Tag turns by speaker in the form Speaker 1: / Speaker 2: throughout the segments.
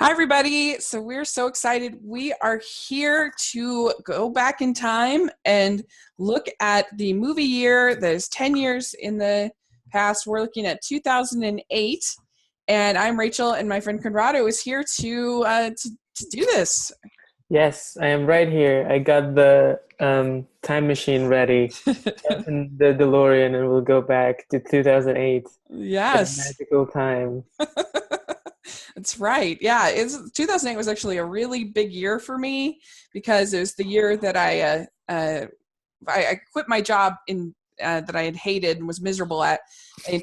Speaker 1: Hi, everybody. So we're so excited. We are here to go back in time and look at the movie year that is 10 years in the past. We're looking at 2008. And I'm Rachel, and my friend Conrado is here to do this.
Speaker 2: Yes, I am right here. I got the time machine ready in the DeLorean, and we'll go back to 2008.
Speaker 1: Yes.
Speaker 2: A magical time.
Speaker 1: That's right. Yeah, 2008 was actually a really big year for me because it was the year that I quit my job that I had hated and was miserable at in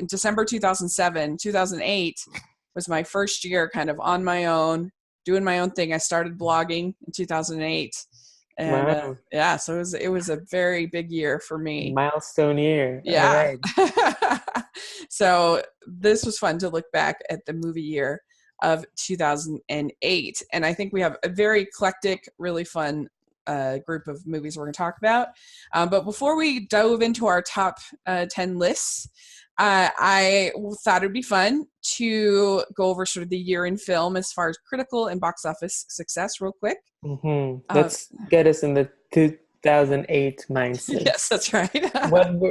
Speaker 1: December 2007. 2008 was my first year kind of on my own, doing my own thing. I started blogging in 2008. And
Speaker 2: wow.
Speaker 1: So it was a very big year for me.
Speaker 2: Milestone year.
Speaker 1: Yeah.
Speaker 2: All
Speaker 1: right. So this was fun to look back at the movie year of 2008. And I think we have a very eclectic, really fun group of movies we're going to talk about. But before we dove into our top 10 lists, I thought it'd be fun to go over sort of the year in film as far as critical and box office success real quick.
Speaker 2: Mm-hmm. Let's get us in the 2008 mindset.
Speaker 1: Yes, that's right.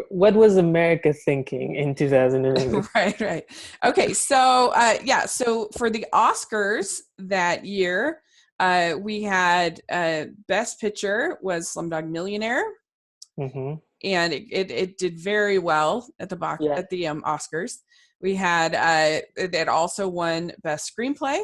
Speaker 2: What was America thinking in 2008?
Speaker 1: Right. Okay, so so for the Oscars that year, we had Best Picture was Slumdog Millionaire.
Speaker 2: Mm-hmm.
Speaker 1: And it did very well at the Oscars. We had it also won Best Screenplay.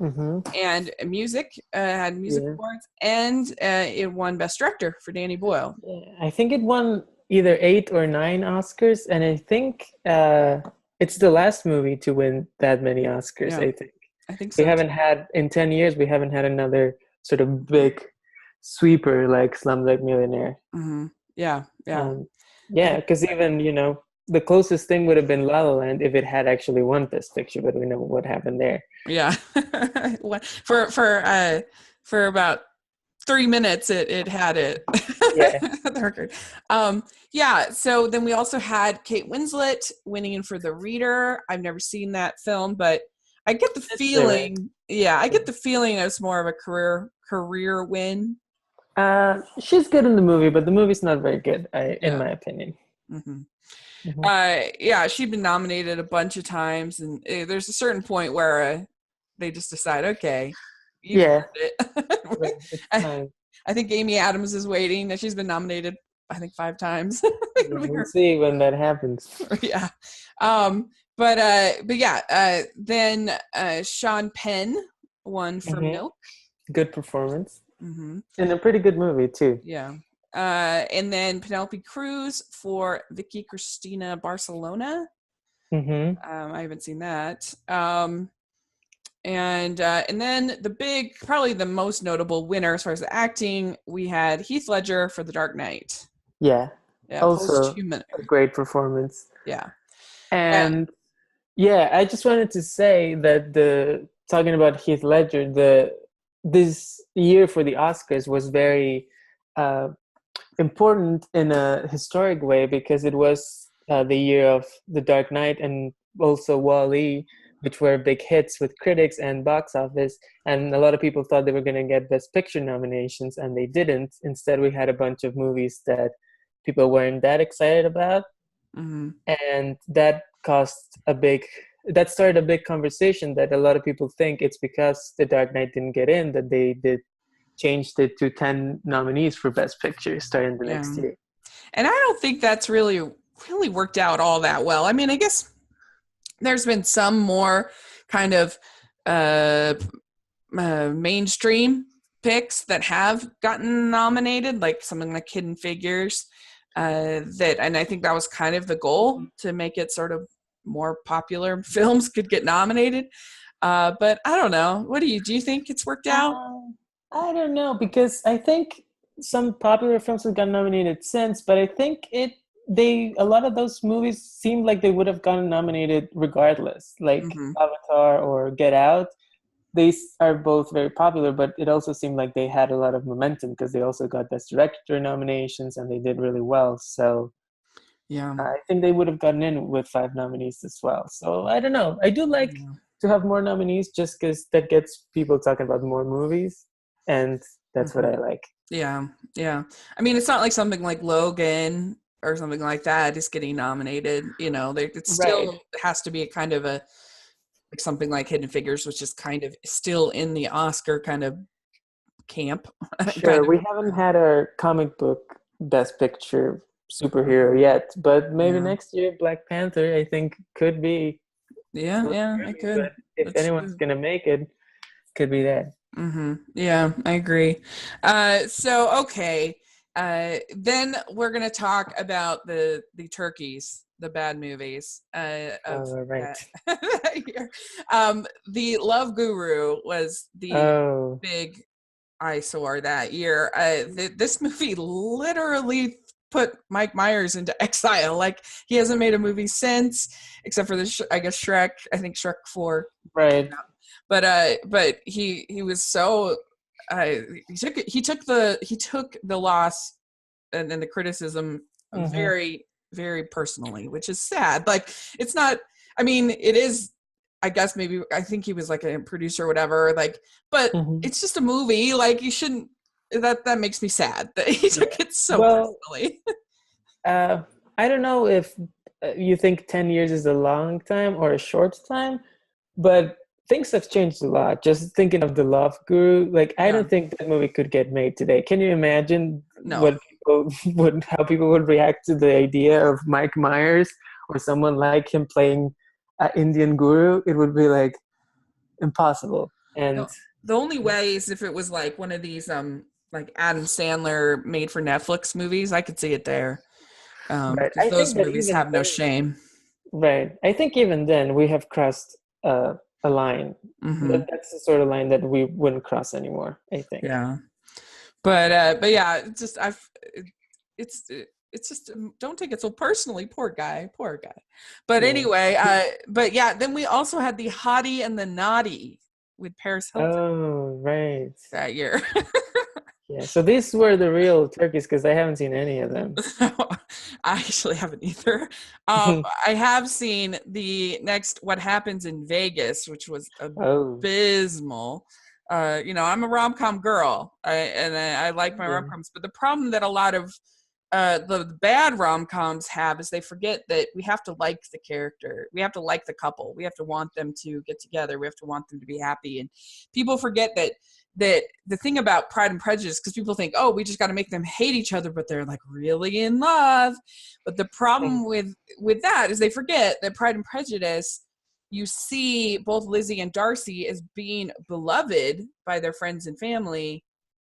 Speaker 2: Mm-hmm.
Speaker 1: And music had music awards, and it won Best Director for Danny Boyle.
Speaker 2: Yeah, I think it won either 8 or 9 Oscars, and I think it's the last movie to win that many Oscars. Yeah.
Speaker 1: I think so.
Speaker 2: We haven't had in 10 years. We haven't had another sort of big sweeper like Slumdog Millionaire.
Speaker 1: Mm-hmm. Yeah.
Speaker 2: Because even the closest thing would have been La La Land if it had actually won Best Picture, but we know what happened there.
Speaker 1: Yeah, for about 3 minutes, it had it.
Speaker 2: Yeah,
Speaker 1: the record. So then we also had Kate Winslet winning in For the Reader. I've never seen that film, but I get the feeling. Right. Yeah, I get the feeling it's more of a career win.
Speaker 2: She's good in the movie, but the movie's not very good, in my opinion.
Speaker 1: Mm-hmm. Mm-hmm. She'd been nominated a bunch of times, and there's a certain point where they just decide, okay, I think Amy Adams is waiting. She's been nominated, I think, 5 times.
Speaker 2: We'll see when that happens.
Speaker 1: Yeah. Then Sean Penn won for Milk.
Speaker 2: Good performance.
Speaker 1: Mm-hmm.
Speaker 2: And a pretty good movie too.
Speaker 1: Yeah. And then Penelope Cruz for Vicky Cristina Barcelona.
Speaker 2: Mm-hmm.
Speaker 1: I haven't seen that. And then probably the most notable winner as far as the acting, we had Heath Ledger for The Dark Knight.
Speaker 2: Yeah. Also a great performance.
Speaker 1: Yeah.
Speaker 2: And I just wanted to say that talking about Heath Ledger, this year for the Oscars was very important in a historic way because it was the year of The Dark Knight and also Wall-E, which were big hits with critics and box office. And a lot of people thought they were going to get Best Picture nominations, and they didn't. Instead, we had a bunch of movies that people weren't that excited about.
Speaker 1: Mm-hmm.
Speaker 2: And that started a big conversation that a lot of people think it's because The Dark Knight didn't get in that they changed it to 10 nominees for Best Picture starting the next year.
Speaker 1: And I don't think that's really worked out all that well. I mean, I guess there's been some more kind of mainstream picks that have gotten nominated, like something like Hidden Figures. And I think that was kind of the goal, to make it sort of more popular films could get nominated. But I don't know. What do you think it's worked out?
Speaker 2: I don't know, because I think some popular films have gotten nominated since, but I think a lot of those movies seemed like they would have gotten nominated regardless, like Avatar or Get Out. They are both very popular, but it also seemed like they had a lot of momentum because they also got Best Director nominations and they did really well. So I think they would have gotten in with 5 nominees as well. So I don't know. I do like to have more nominees just because that gets people talking about more movies, and that's what I like.
Speaker 1: Yeah. I mean, it's not like something like Logan or something like that is getting nominated. It still has to be a kind of a like something like Hidden Figures, which is kind of still in the Oscar kind of camp.
Speaker 2: Sure, we haven't had our comic book Best Picture superhero yet, but maybe next year Black Panther, I think, could be.
Speaker 1: Yeah, I could.
Speaker 2: But if anyone's gonna make it, could be that.
Speaker 1: Yeah, I agree. So okay, then we're gonna talk about the turkeys, the bad movies of that year. The Love Guru was the big eyesore that year. This movie literally put Mike Myers into exile. Like, he hasn't made a movie since, except for I guess Shrek. I think Shrek 4.
Speaker 2: Right.
Speaker 1: But he was so he took the loss and the criticism very, very personally, which is sad. Like, it's not. I mean, it is. I guess maybe I think he was like a producer or whatever. Like, but it's just a movie. Like, you shouldn't. That makes me sad that he took it so personally.
Speaker 2: I don't know if you think 10 years is a long time or a short time, but things have changed a lot. Just thinking of The Love Guru, like, I don't think that movie could get made today. Can you imagine how people would react to the idea of Mike Myers or someone like him playing an Indian guru? It would be like impossible. And
Speaker 1: the only way is if it was like one of these like Adam Sandler made for Netflix movies. I could see it there. Because those movies have no shame.
Speaker 2: Right. I think even then we have crossed a line. That's the sort of line that we wouldn't cross anymore, I think.
Speaker 1: Yeah. But yeah, it's just don't take it so personally. Poor guy. But anyway, but yeah, then we also had The Hottie and the Naughty with Paris Hilton.
Speaker 2: Oh, right.
Speaker 1: That year.
Speaker 2: Yeah, so these were the real turkeys because I haven't seen any of them.
Speaker 1: I actually haven't either. I have seen the next What Happens in Vegas, which was abysmal. I'm a rom-com girl, I like my rom-coms, but the problem that a lot of the bad rom-coms have is they forget that we have to like the character. We have to like the couple. We have to want them to get together. We have to want them to be happy. And people forget that the thing about Pride and Prejudice, because people think, we just got to make them hate each other, but they're like really in love. But the problem with that is they forget that Pride and Prejudice, you see both Lizzie and Darcy as being beloved by their friends and family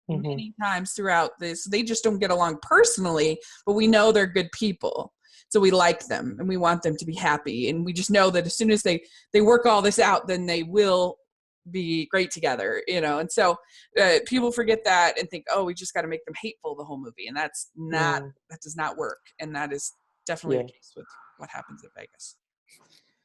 Speaker 1: many times throughout this. They just don't get along personally, but we know they're good people. So we like them and we want them to be happy. And we just know that as soon as they work all this out, then they will be great together, And so people forget that and think, we just got to make them hateful the whole movie. And that does not work. And that is definitely the case with What Happens in Vegas.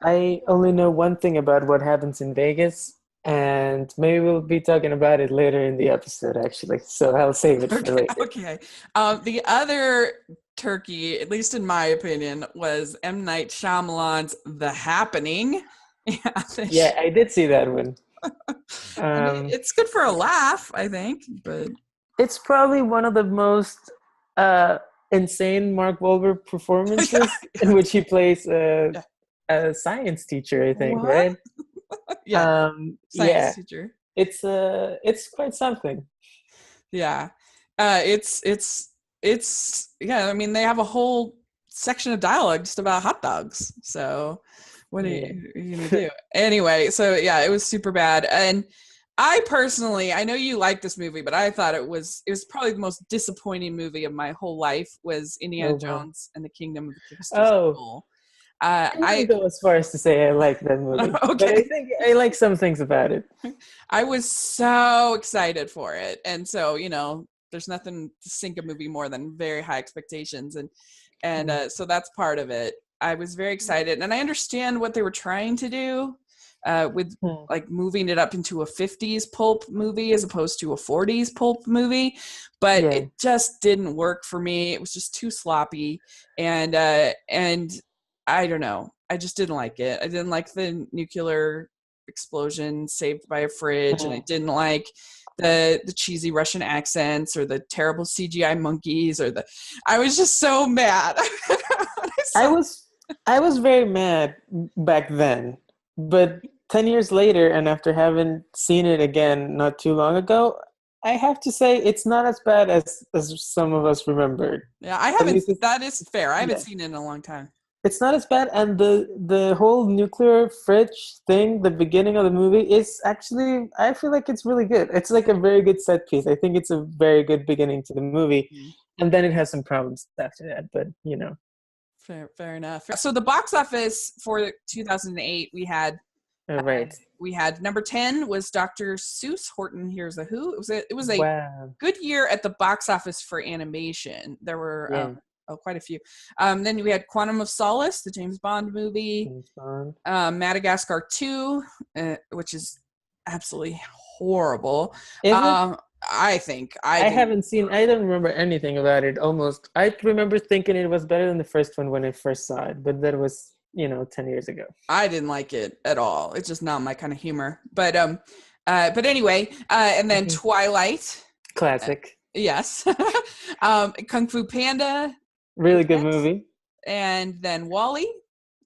Speaker 2: I only know one thing about What Happens in Vegas, and maybe we'll be talking about it later in the episode, actually. So I'll save it for later.
Speaker 1: Okay. The other turkey, at least in my opinion, was M. Night Shyamalan's The Happening.
Speaker 2: Yeah, I did see that one.
Speaker 1: It's good for a laugh, I think, but
Speaker 2: it's probably one of the most insane Mark Wahlberg performances in which he plays a science teacher, I think, right?
Speaker 1: Science teacher.
Speaker 2: It's quite something.
Speaker 1: Yeah, it's I mean, they have a whole section of dialogue just about hot dogs. So what are you gonna do? Anyway, so yeah, it was super bad. And I personally, I know you like this movie, but I thought it was probably the most disappointing movie of my whole life was Indiana Jones and the Kingdom of the Crystal Skull.
Speaker 2: I wouldn't go as far as to say I like that movie, but I think I like some things about it.
Speaker 1: I was so excited for it, and so there's nothing to sink a movie more than very high expectations, and so that's part of it. I was very excited, and I understand what they were trying to do with like moving it up into a 50s pulp movie as opposed to a 40s pulp movie, but it just didn't work for me. It was just too sloppy, and I don't know. I just didn't like it. I didn't like the nuclear explosion saved by a fridge, and I didn't like the cheesy Russian accents or the terrible CGI monkeys I was just so mad.
Speaker 2: I was very mad back then, but 10 years later, and after having seen it again not too long ago, I have to say it's not as bad as some of us remembered.
Speaker 1: Yeah, I haven't. That is fair. I haven't seen it in a long time.
Speaker 2: It's not as bad, and the whole nuclear fridge thing, the beginning of the movie, is actually, I feel like it's really good. It's like a very good set piece. I think it's a very good beginning to the movie, and then it has some problems after that, but you know.
Speaker 1: Fair enough. So the box office for 2008, we had we had number 10 was Dr. Seuss Horton Hears a Who. It was a good year at the box office for animation. There were quite a few. Then we had Quantum of Solace, the James Bond movie. Madagascar 2, which is absolutely horrible. I think. I
Speaker 2: haven't seen, I don't remember anything about it almost. I remember thinking it was better than the first one when I first saw it, but that was, 10 years ago.
Speaker 1: I didn't like it at all. It's just not my kind of humor. But anyway, and then Twilight.
Speaker 2: Classic.
Speaker 1: Yes. Kung Fu Panda.
Speaker 2: Really good movie.
Speaker 1: And then WALL-E.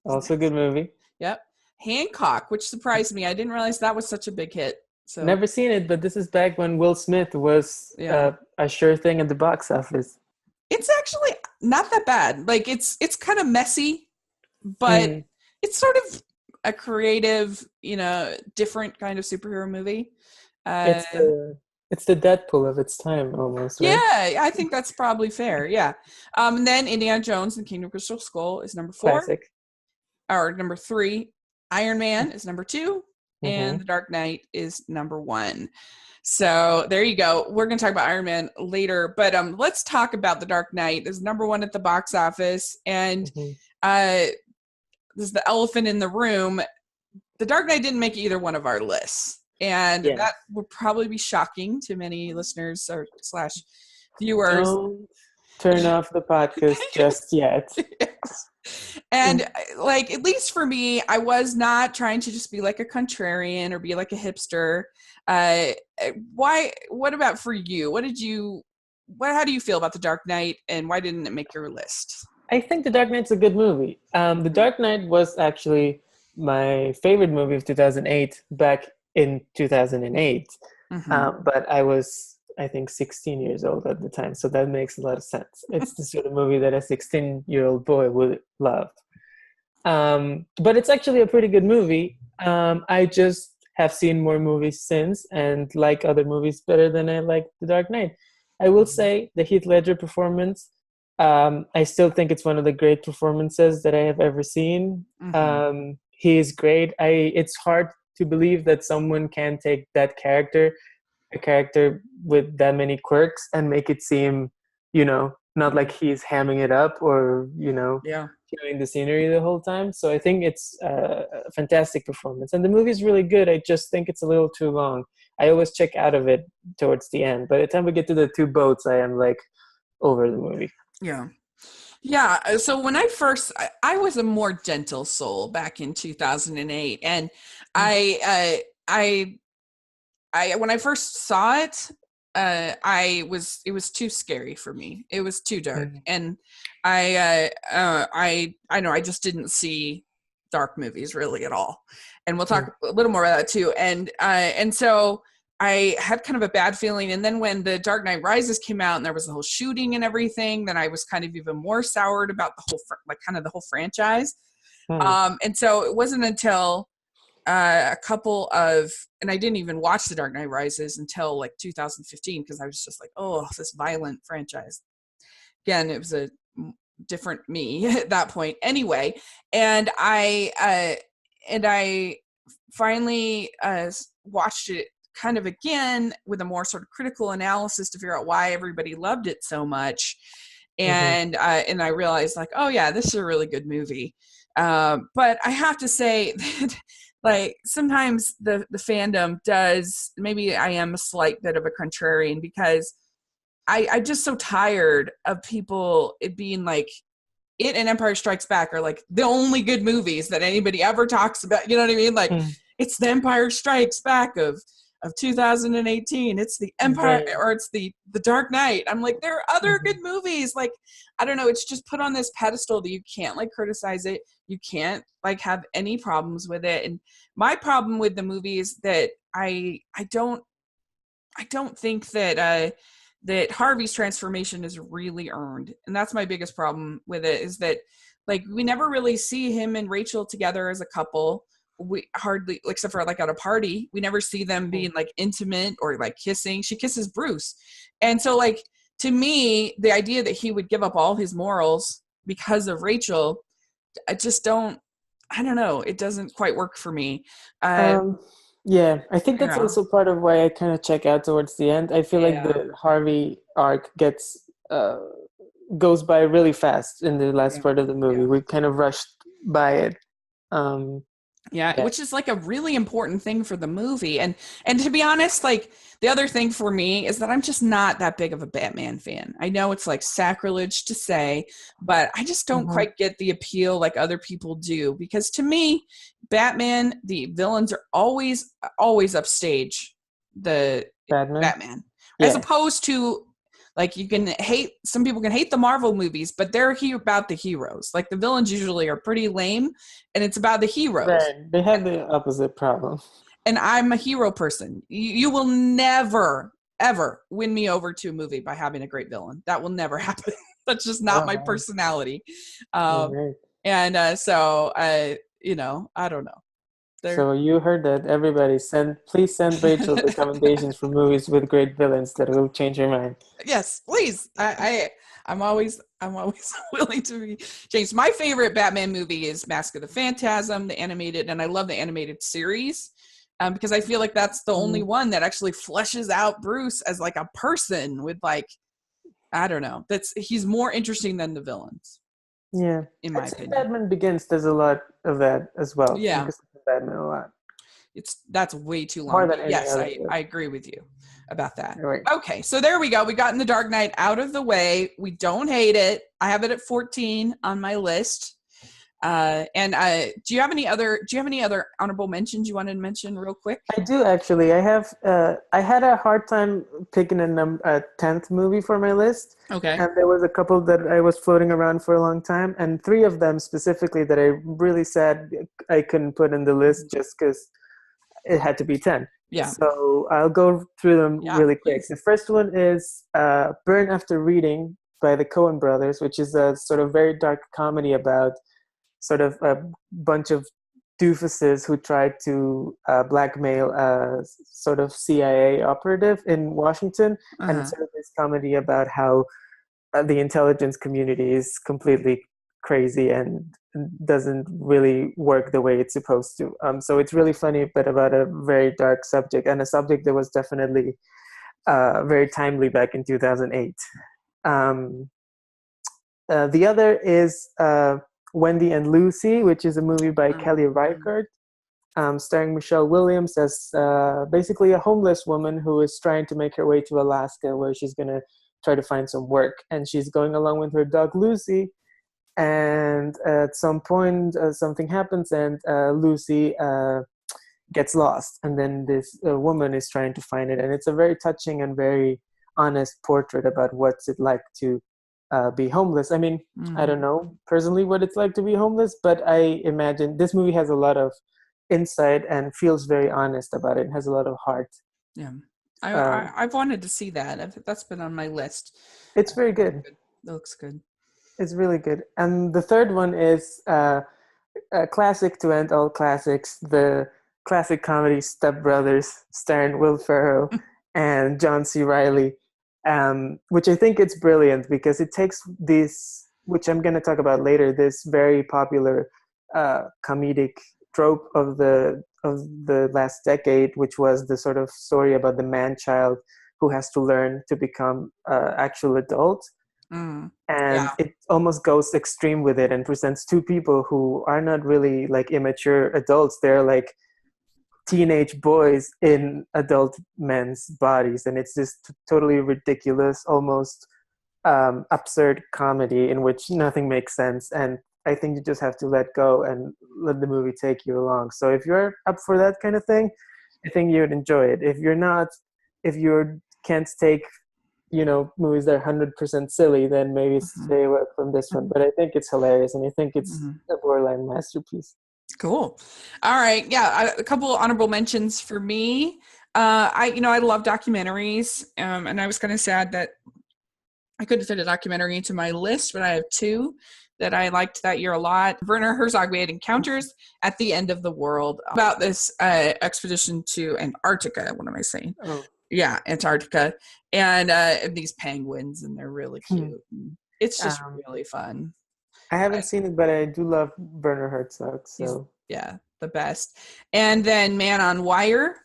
Speaker 2: Also good movie.
Speaker 1: Yep. Hancock, which surprised me. I didn't realize that was such a big hit. So
Speaker 2: never seen it, but this is back when Will Smith was a sure thing at the box office.
Speaker 1: It's actually not that bad. Like it's kind of messy, but it's sort of a creative, different kind of superhero movie.
Speaker 2: It's the Deadpool of its time, almost. Right?
Speaker 1: Yeah, I think that's probably fair. Yeah. And then Indiana Jones and Kingdom of Crystal Skull is number 4.
Speaker 2: Classic.
Speaker 1: Or number 3. Iron Man is number 2. And The Dark Knight is number 1. So there you go. We're going to talk about Iron Man later, but let's talk about The Dark Knight. It's number 1 at the box office, and there's the elephant in the room. The Dark Knight didn't make either one of our lists, and that would probably be shocking to many listeners or / viewers.
Speaker 2: Don't turn off the podcast just yet.
Speaker 1: Yes. And at least for me, I was not trying to just be like a contrarian or be like a hipster. What about for you? How do you feel about The Dark Knight, and why didn't it make your list?
Speaker 2: I think The Dark Knight's a good movie. The Dark Knight was actually my favorite movie of 2008 back in 2008. But I was, I think, 16 years old at the time, so that makes a lot of sense. It's the sort of movie that a 16-year-old boy would love. But it's actually a pretty good movie. I just have seen more movies since and like other movies better than I like The Dark Knight. I will say the Heath Ledger performance, I still think it's one of the great performances that I have ever seen. He is great. It's hard to believe that someone can take that character, a character with that many quirks, and make it seem, not like he's hamming it up or, killing the scenery the whole time. So I think it's a fantastic performance. And the movie's really good. I just think it's a little too long. I always check out of it towards the end. By the time we get to the 2 boats, I am over the movie.
Speaker 1: Yeah. Yeah. So when I I was a more gentle soul back in 2008. And I when I first saw it, it was too scary for me. It was too dark. And I know I just didn't see dark movies really at all. And we'll talk a little more about that too. And so I had kind of a bad feeling. And then when The Dark Knight Rises came out and there was the whole shooting and everything, then I was kind of even more soured about the whole, the whole franchise. And so it wasn't until a couple of, and I didn't even watch The Dark Knight Rises until 2015, because I was just oh, this violent franchise. Again, it was a different me at that point anyway. And I finally watched it kind of again with a more sort of critical analysis to figure out why everybody loved it so much. And I realized oh yeah, this is a really good movie. But I have to say that sometimes the fandom does, maybe I am a slight bit of a contrarian, because I'm just so tired of people, it being it and Empire Strikes Back are the only good movies that anybody ever talks about. You know what I mean? it's the Empire Strikes Back of 2018. It's the Empire, or it's the Dark Knight. I'm like, there are other good movies. Like, I don't know. It's just put on this pedestal that you can't like criticize it. You can't like have any problems with it. And my problem with the movie is that I don't think that that Harvey's transformation is really earned. And that's my biggest problem with it, is that like we never really see him and Rachel together as a couple. We hardly, except for like at a party, we never see them being like intimate or like kissing. She kisses Bruce. And so like, to me, the idea that he would give up all his morals because of Rachel, I don't know. It doesn't quite work for me.
Speaker 2: Yeah, I think that's also part of why I kind of check out towards the end. I feel like the Harvey arc goes by really fast in the last part of the movie. We kind of rushed by it. Which is like a really important thing for the movie. And to be honest, like the other thing for me is that I'm just not that big of a Batman fan. I know it's like sacrilege to say, but I just don't quite get the appeal like other people do, because to me, Batman, the villains are always upstage the Batman. As opposed to like, some people can hate the Marvel movies, but they're about the heroes. Like the villains usually are pretty lame, and it's about the heroes. Right. They have the opposite problem.
Speaker 1: And I'm a hero person. You will never, ever win me over to a movie by having a great villain. That will never happen. That's just not my personality. And so, I don't know.
Speaker 2: So you heard that, everybody. Please send Rachel recommendations for movies with great villains that will change your mind.
Speaker 1: Yes, please. I'm always willing to be changed. My favorite Batman movie is Mask of the Phantasm, the animated, and I love the animated series because I feel like that's the only one that actually fleshes out Bruce as like a person with like, I don't know. He's more interesting than the villains.
Speaker 2: Yeah,
Speaker 1: in my opinion.
Speaker 2: Batman Begins does a lot of that as well.
Speaker 1: Yeah,
Speaker 2: Batman a lot.
Speaker 1: That's way too long.
Speaker 2: More than
Speaker 1: yes, I agree with you about that.
Speaker 2: Right.
Speaker 1: Okay, so there we go. We gotten the Dark Knight out of the way. We don't hate it. I have it at 14 on my list. And do you have any other honorable mentions you wanted to mention real quick?
Speaker 2: I do actually. I had a hard time picking a 10th movie for my list.
Speaker 1: Okay.
Speaker 2: And there was a couple that I was floating around for a long time, and 3 of them specifically that I really said I couldn't put in the list just because it had to be 10.
Speaker 1: Yeah.
Speaker 2: So I'll go through them really quick.
Speaker 1: Please.
Speaker 2: The first one is Burn After Reading by the Coen brothers, which is a sort of very dark comedy about sort of a bunch of doofuses who tried to blackmail a sort of CIA operative in Washington. And it's sort of this comedy about how the intelligence community is completely crazy and doesn't really work the way it's supposed to. So it's really funny, but about a very dark subject, and a subject that was definitely very timely back in 2008. The other is Wendy and Lucy, which is a movie by Kelly Reichardt, starring Michelle Williams as basically a homeless woman who is trying to make her way to Alaska, where she's going to try to find some work. And she's going along with her dog, Lucy. And at some point, something happens, and Lucy gets lost. And then this woman is trying to find it. And it's a very touching and very honest portrait about what's it like to be homeless. I mean, I don't know personally what it's like to be homeless, but I imagine this movie has a lot of insight and feels very honest about it. It has a lot of heart.
Speaker 1: Yeah. I've wanted to see that. That's been on my list.
Speaker 2: It's very good.
Speaker 1: It looks good.
Speaker 2: It's really good. And the third one is a classic to end all classics, the classic comedy Stepbrothers, starring Will Ferrell and John C. Reilly. Which I think it's brilliant because it takes this, which I'm going to talk about later, this very popular comedic trope of the last decade, which was the sort of story about the man-child who has to learn to become actual adult. And it almost goes extreme with it and presents 2 people who are not really like immature adults. They're like teenage boys in adult men's bodies, and it's this totally ridiculous, almost absurd comedy in which nothing makes sense. And I think you just have to let go and let the movie take you along. So if you're up for that kind of thing, I think you would enjoy it. If you're not, if you can't take, movies that are 100% silly, then maybe stay away from this one. But I think it's hilarious, and I think it's a borderline masterpiece.
Speaker 1: Cool. All right. Yeah. A couple honorable mentions for me. I love documentaries. And I was kind of sad that I couldn't fit a documentary into my list, but I have two that I liked that year a lot. Werner Herzog made Encounters at the End of the World, about this expedition to Antarctica. What am I saying?
Speaker 2: Oh.
Speaker 1: Yeah, Antarctica. And these penguins, and they're really cute. It's just really fun.
Speaker 2: I haven't seen it, but I do love Werner Herzog. So
Speaker 1: the best. And then Man on Wire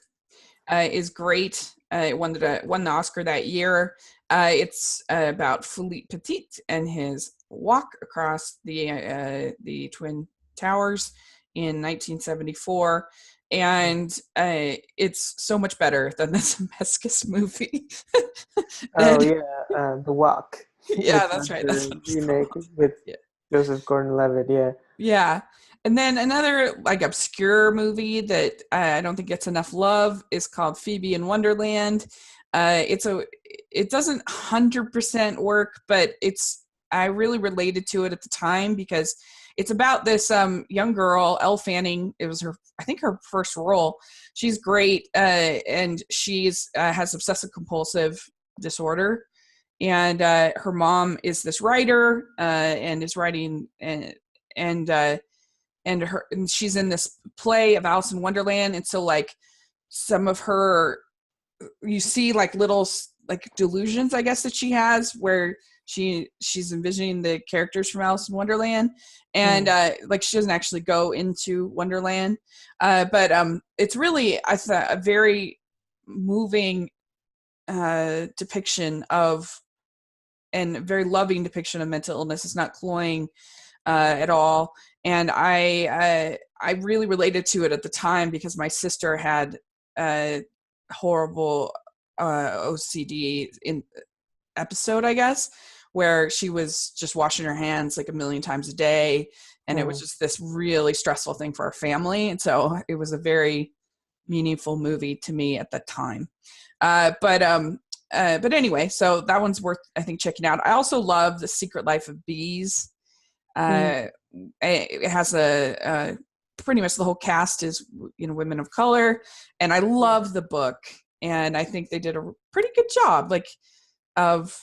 Speaker 1: is great. It won the Oscar that year. It's about Philippe Petit and his walk across the Twin Towers in 1974. And it's so much better than the Zemeckis movie.
Speaker 2: The Walk.
Speaker 1: Yeah, that's right. That's
Speaker 2: remake with Joseph Gordon-Levitt. Yeah.
Speaker 1: And then another obscure movie that I don't think gets enough love is called Phoebe in Wonderland. It doesn't 100% work, but I really related to it at the time because it's about this young girl, Elle Fanning. It was I think her first role. She's great, and she's has obsessive compulsive disorder, and her mom is this writer and is writing and she's in this play of Alice in Wonderland, and so some of her, you see little delusions, I guess, that she has where she's envisioning the characters from Alice in Wonderland, and she doesn't actually go into Wonderland, but it's really, I thought, a very moving depiction of, and a very loving depiction of mental illness. It's not cloying at all, and I really related to it at the time because my sister had horrible OCD in episode, I guess, where she was just washing her hands 1 million times a day, and it was just this really stressful thing for our family, and so it was a very meaningful movie to me at that time. But anyway, so that one's worth, I think, checking out. I also love The Secret Life of Bees. It has pretty much the whole cast is women of color, and I love the book, and I think they did a pretty good job of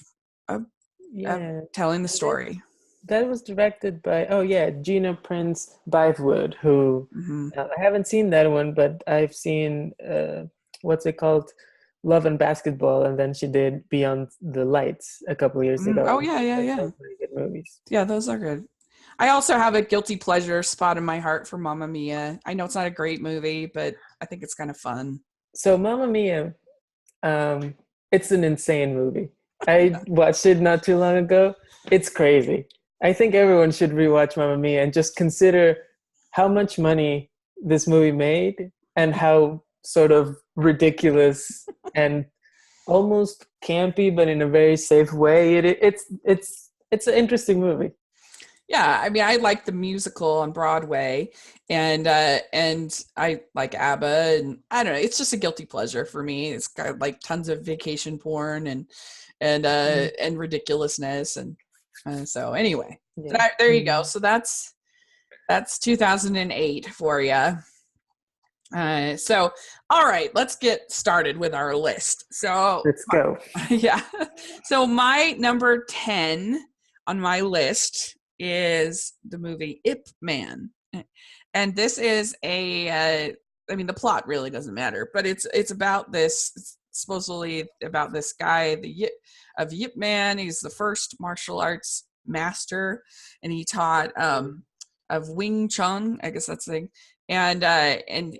Speaker 1: telling the story.
Speaker 2: That was directed by Gina Prince Bythewood, who I haven't seen that one, but I've seen what's it called, Love and Basketball, and then she did Beyond the Lights a couple of years ago.
Speaker 1: Oh yeah.
Speaker 2: Pretty good movies.
Speaker 1: Yeah, those are good. I also have a guilty pleasure spot in my heart for Mamma Mia. I know it's not a great movie, but I think it's kind of fun.
Speaker 2: So Mamma Mia, it's an insane movie. I watched it not too long ago. It's crazy. I think everyone should rewatch Mamma Mia and just consider how much money this movie made and how sort of ridiculous and almost campy, but in a very safe way. It's an interesting movie.
Speaker 1: Yeah, I mean, I like the musical on Broadway, and I like ABBA, and I don't know. It's just a guilty pleasure for me. It's got tons of vacation porn and ridiculousness, and so anyway, there you go. So that's 2008 for you. So all right, let's get started with our list. So
Speaker 2: let's go.
Speaker 1: Yeah. So my number 10 on my list is the movie Ip Man, and this is the plot really doesn't matter, but it's about this. It's supposedly about this guy, of Yip Man. He's the first martial arts master, and he taught of Wing Chun, I guess that's the thing. And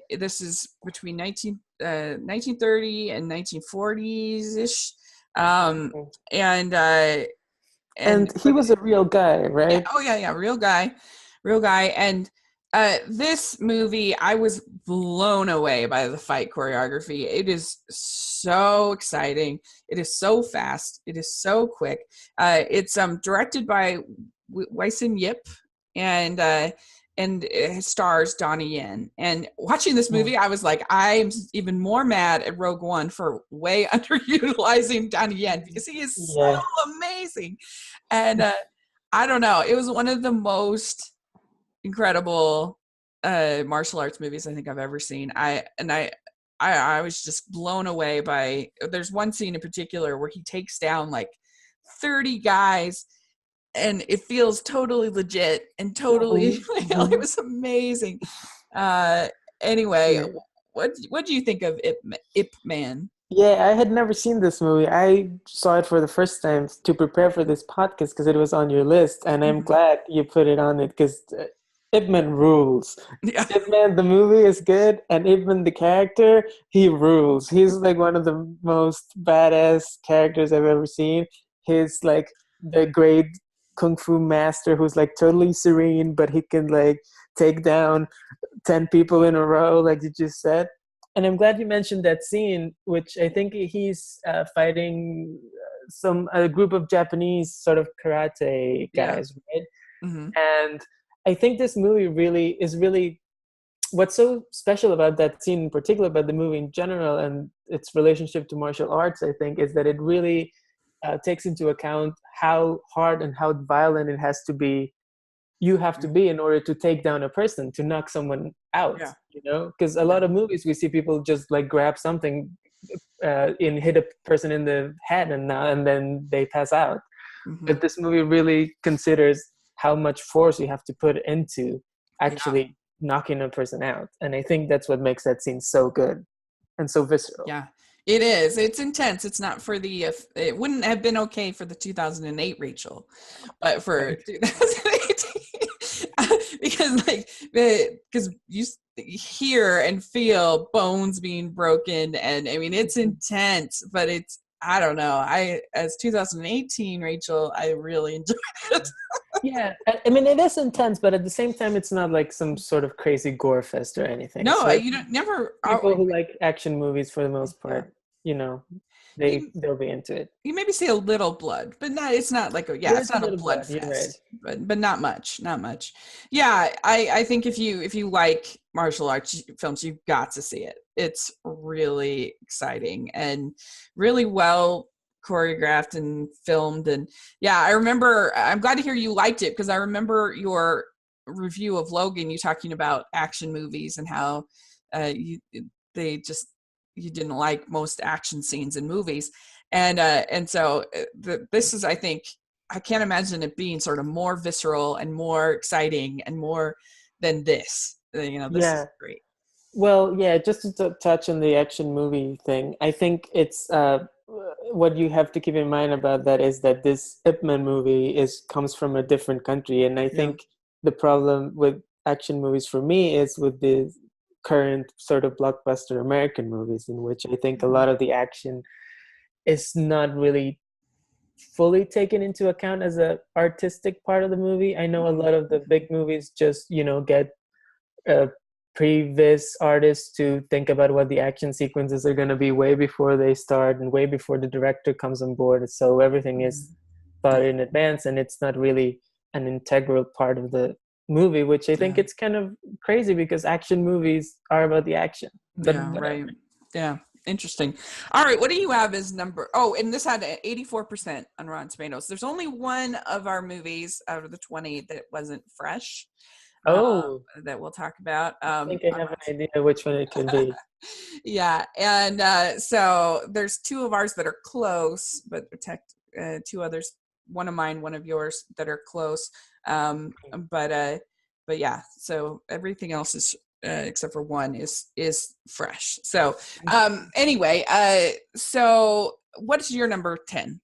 Speaker 1: this is between 1930 and 1940s ish, and
Speaker 2: he was a real guy, right?
Speaker 1: Yeah, real guy. And this movie, I was blown away by the fight choreography. It is so exciting. It is so fast. It is so quick. It's directed by Wei Sim Yip, and and it stars Donnie Yen. And watching this movie, I was like, I'm even more mad at Rogue One for way underutilizing Donnie Yen, because he is so amazing. And I don't know, it was one of the most incredible martial arts movies I think I've ever seen. I was just blown away by, there's one scene in particular where he takes down like 30 guys, and it feels totally legit and totally it was amazing. Anyway, what do you think of Ip Man?
Speaker 2: Yeah, I had never seen this movie. I saw it for the first time to prepare for this podcast because it was on your list, and I'm glad you put it on it because Ip Man rules.
Speaker 1: Yeah.
Speaker 2: Ip Man, the movie is good, and Ip Man, the character, he rules. He's like one of the most badass characters I've ever seen. He's like the great kung fu master who's like totally serene, but he can like take down 10 people in a row, like you just said. And I'm glad you mentioned that scene, which I think he's fighting a group of Japanese sort of karate guys, right? And I think this movie is really what's so special about that scene in particular, about the movie in general and its relationship to martial arts, I think, is that it really takes into account how hard and how violent it has to be. You have to be in order to take down a person, to knock someone out, you know, because a lot of movies we see people just like grab something and hit a person in the head and then they pass out. But this movie really considers how much force you have to put into actually knocking a person out. And I think that's what makes that scene so good and so visceral.
Speaker 1: Yeah. It is. It's intense. It's not for the. It wouldn't have been okay for the 2008 Rachel, but for 2018, because you hear and feel bones being broken, and I mean it's intense, but it's, I don't know. As 2018 Rachel, I really enjoyed it.
Speaker 2: Yeah, I mean it is intense, but at the same time, it's not like some sort of crazy gore fest or anything.
Speaker 1: No,
Speaker 2: so
Speaker 1: you don't. Never.
Speaker 2: People who like action movies for the most part, you know, they'll be into it.
Speaker 1: You maybe see a little blood, but it's not like it's not a blood fest, but not much. Yeah, I think if you like martial arts films, you've got to see it. It's really exciting and really well choreographed and filmed. And yeah, I'm glad to hear you liked it, because I remember your review of Logan, you talking about action movies and how you didn't like most action scenes in movies. And so this is, I think, I can't imagine it being sort of more visceral and more exciting and more than this. You know, this is great.
Speaker 2: Well, yeah, just to touch on the action movie thing, I think it's what you have to keep in mind about that is that this Ip Man movie comes from a different country. And I think the problem with action movies for me is with the current sort of blockbuster American movies, in which I think a lot of the action is not really fully taken into account as an artistic part of the movie. I know a lot of the big movies just, you know, get previous artists to think about what the action sequences are going to be way before they start and way before the director comes on board. So everything is thought in advance, and it's not really an integral part of the movie, which I think it's kind of crazy, because action movies are about the action. But
Speaker 1: right. Yeah. Interesting. All right. What do you have as number? Oh, and this had 84% on Rotten Tomatoes. There's only one of our movies out of the 20 that wasn't fresh. That we'll talk about.
Speaker 2: I think I have an idea which one it could be.
Speaker 1: Yeah. And so there's two of ours that are close, but two others, one of mine, one of yours, that are close. But yeah, so everything else is except for one is fresh. So anyway, so what is your number 10?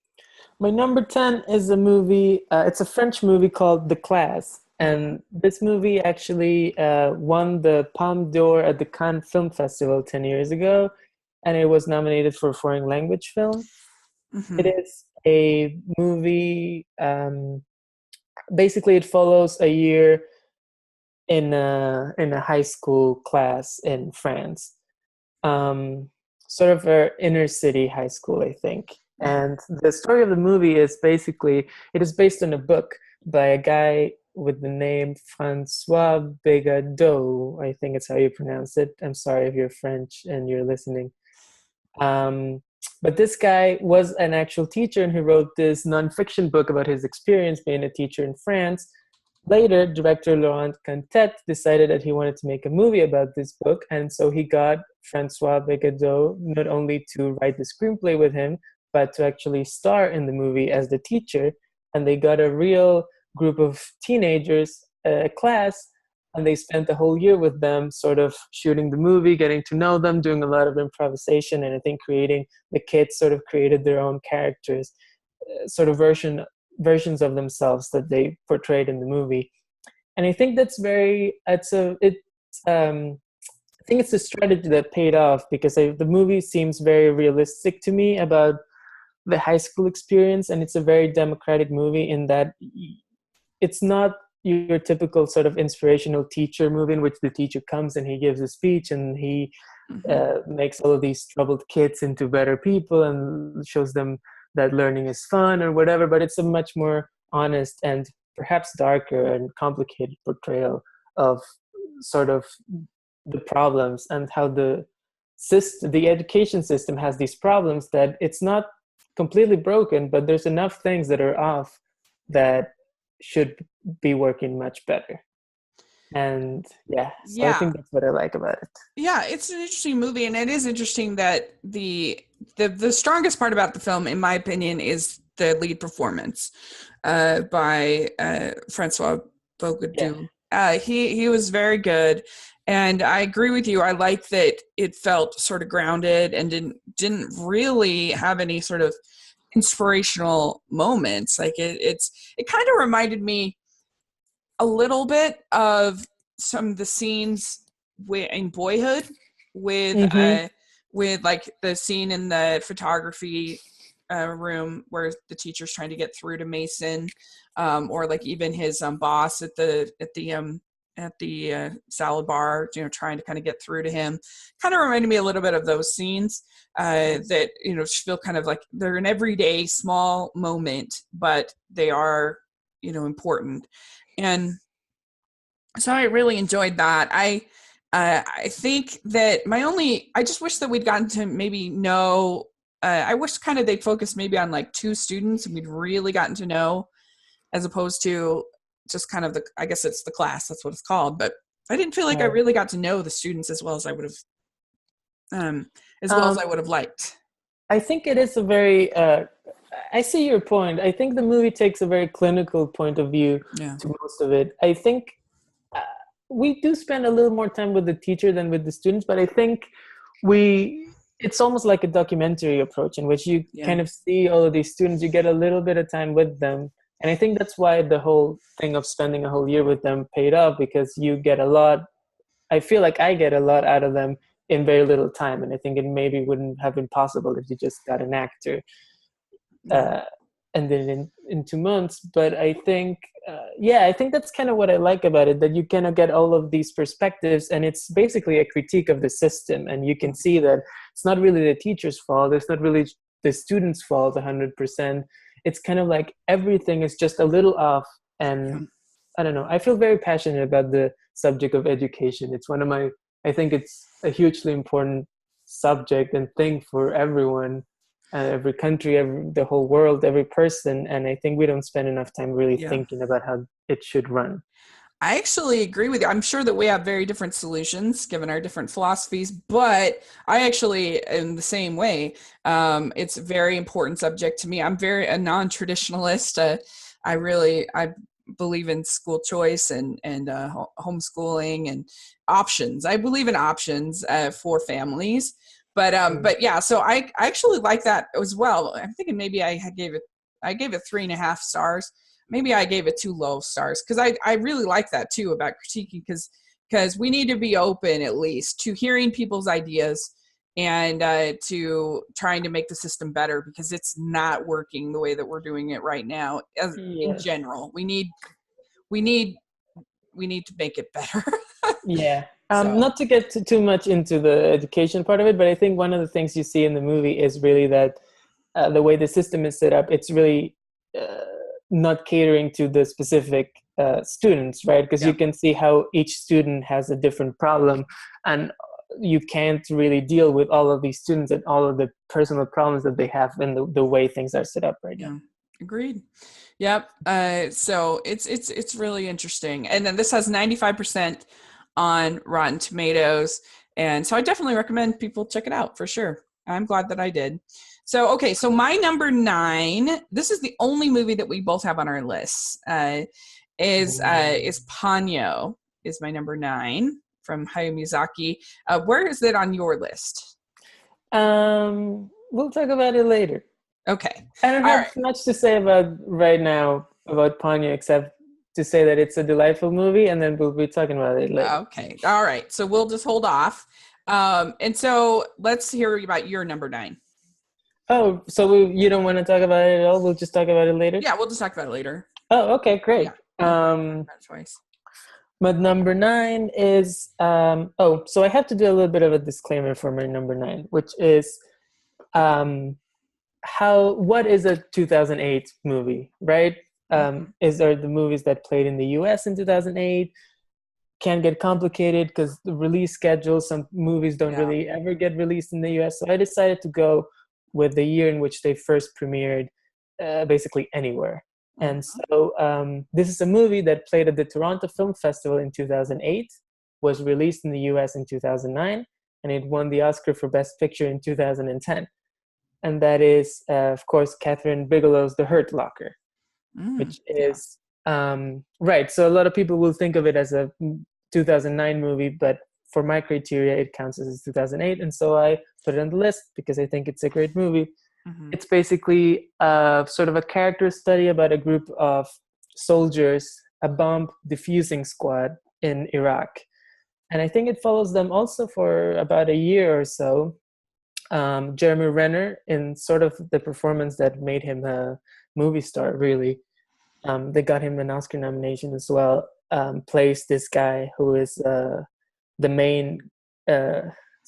Speaker 2: My number 10 is a movie. It's a French movie called The Class. And this movie actually won the Palme d'Or at the Cannes Film Festival 10 years ago. And it was nominated for foreign language film. It is a movie, basically it follows a year in a high school class in France. Sort of an inner city high school, I think. And the story of the movie is basically, it is based on a book by a guy with the name Francois Bigelow. I think it's how you pronounce it. I'm sorry if you're French and you're listening. But this guy was an actual teacher, and he wrote this nonfiction book about his experience being a teacher in France. Later, director Laurent Cantet decided that he wanted to make a movie about this book, and so he got Francois Bigelow not only to write the screenplay with him, but to actually star in the movie as the teacher. And they got a real group of teenagers, a class, and they spent the whole year with them, sort of shooting the movie, getting to know them, doing a lot of improvisation, and I think the kids sort of created their own characters, sort of versions of themselves that they portrayed in the movie. And I think that's I think it's a strategy that paid off, because the movie seems very realistic to me about the high school experience, and it's a very democratic movie in that it's not your typical sort of inspirational teacher movie in which the teacher comes and he gives a speech and he makes all of these troubled kids into better people and shows them that learning is fun or whatever, but it's a much more honest and perhaps darker and complicated portrayal of sort of the problems and how the education system has these problems, that it's not completely broken, but there's enough things that are off that should be working much better. And so I think that's what I like about it.
Speaker 1: Yeah, it's an interesting movie, and it is interesting that the strongest part about the film, in my opinion, is the lead performance by Francois Bigelow. He was very good, and I agree with you. I like that it felt sort of grounded and didn't really have any sort of inspirational moments. Like it kind of reminded me a little bit of some of the scenes in Boyhood with like the scene in the photography room where the teacher's trying to get through to Mason, or like even his boss at the salad bar, trying to kind of get through to him. Kind of reminded me a little bit of those scenes that feel kind of like they're an everyday small moment, but they are important. And so I really enjoyed that. I think that I just wish that we'd gotten to maybe know, I wish kind of they'd focus maybe on like two students and we'd really gotten to know, as opposed to just kind of I guess it's the class, that's what it's called. But I didn't feel like I really got to know the students as well as I would have, as I would have liked.
Speaker 2: I think it is a very, I see your point. I think the movie takes a very clinical point of view to most of it. I think we do spend a little more time with the teacher than with the students, but I think it's almost like a documentary approach in which you kind of see all of these students, you get a little bit of time with them. And I think that's why the whole thing of spending a whole year with them paid off, because you get a lot, I feel like I get a lot out of them in very little time. And I think it maybe wouldn't have been possible if you just got an actor and then in 2 months. But I think, I think that's kind of what I like about it, that you kind of get all of these perspectives, and it's basically a critique of the system. And you can see that it's not really the teacher's fault. It's not really the student's fault 100%. It's kind of like everything is just a little off. And I don't know, I feel very passionate about the subject of education. It's I think it's a hugely important subject and thing for everyone, every country, the whole world, every person. And I think we don't spend enough time really thinking about how it should run.
Speaker 1: I actually agree with you. I'm sure that we have very different solutions given our different philosophies, but I actually am the same way. It's a very important subject to me. I'm a non-traditionalist. I believe in school choice and homeschooling and options. I believe in options for families. But so I actually like that as well. I'm thinking maybe I gave it 3.5 stars. Maybe I gave it 2 low stars, because I really like that too about critiquing, because we need to be open at least to hearing people's ideas and to trying to make the system better, because it's not working the way that we're doing it right now. In general, we need to make it better.
Speaker 2: Not to get too much into the education part of it, but I think one of the things you see in the movie is really that the way the system is set up, it's really not catering to the specific students, right? Because
Speaker 1: Yeah.
Speaker 2: you can see how each student has a different problem, and you can't really deal with all of these students and all of the personal problems that they have and the way things are set up right now.
Speaker 1: Agreed. Yep. So it's really interesting. And then this has 95% on Rotten Tomatoes. And so I definitely recommend people check it out for sure. I'm glad that I did. So, okay. So my number 9, this is the only movie that we both have on our list, is Ponyo is my number 9 from Hayao Miyazaki. Where is it on your list?
Speaker 2: We'll talk about it later.
Speaker 1: Okay.
Speaker 2: I don't have much to say about right now about Ponyo, except to say that it's a delightful movie, and then we'll be talking about it later.
Speaker 1: Okay. All right. So we'll just hold off. And so let's hear about your number 9.
Speaker 2: Oh, so you don't want to talk about it at all? We'll just talk about it later?
Speaker 1: Yeah, we'll just talk about it later.
Speaker 2: Oh, okay, great.
Speaker 1: Yeah.
Speaker 2: But number 9 is, so I have to do a little bit of a disclaimer for my number 9, which is, what is a 2008 movie, right? Is there the movies that played in the US in 2008 can get complicated because the release schedule, some movies don't really ever get released in the US. So I decided to go with the year in which they first premiered, basically anywhere. And so this is a movie that played at the Toronto Film Festival in 2008, was released in the US in 2009, and it won the Oscar for Best Picture in 2010. And that is, of course, Kathryn Bigelow's The Hurt Locker, which is, right. So a lot of people will think of it as a 2009 movie, but for my criteria, it counts as 2008. And so I put it on the list because I think it's a great movie. It's basically sort of a character study about a group of soldiers, a bomb diffusing squad in Iraq. And I think it follows them also for about a year or so. Jeremy Renner, in sort of the performance that made him a movie star, really. They got him an Oscar nomination as well. Plays this guy who is the main,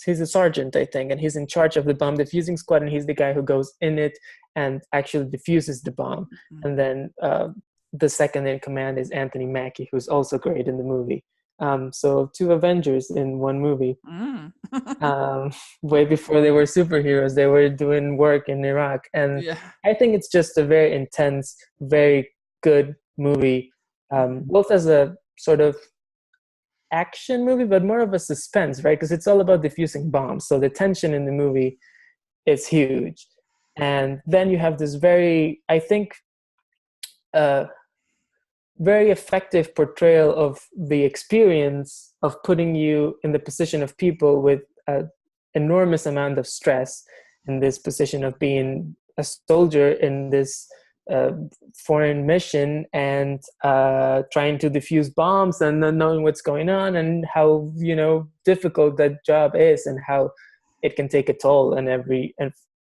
Speaker 2: he's a sergeant, I think, and he's in charge of the bomb diffusing squad, and he's the guy who goes in it and actually diffuses the bomb. And then the second in command is Anthony Mackie, who's also great in the movie. So 2 Avengers in one movie. Way before they were superheroes, they were doing work in Iraq. And I think it's just a very intense, very good movie, both as a sort of action movie, but more of a suspense, right? Because it's all about diffusing bombs. So the tension in the movie is huge. And then you have this very, I think, very effective portrayal of the experience of putting you in the position of people with an enormous amount of stress in this position of being a soldier in this foreign mission and trying to defuse bombs and not knowing what's going on, and how difficult that job is, and how it can take a toll on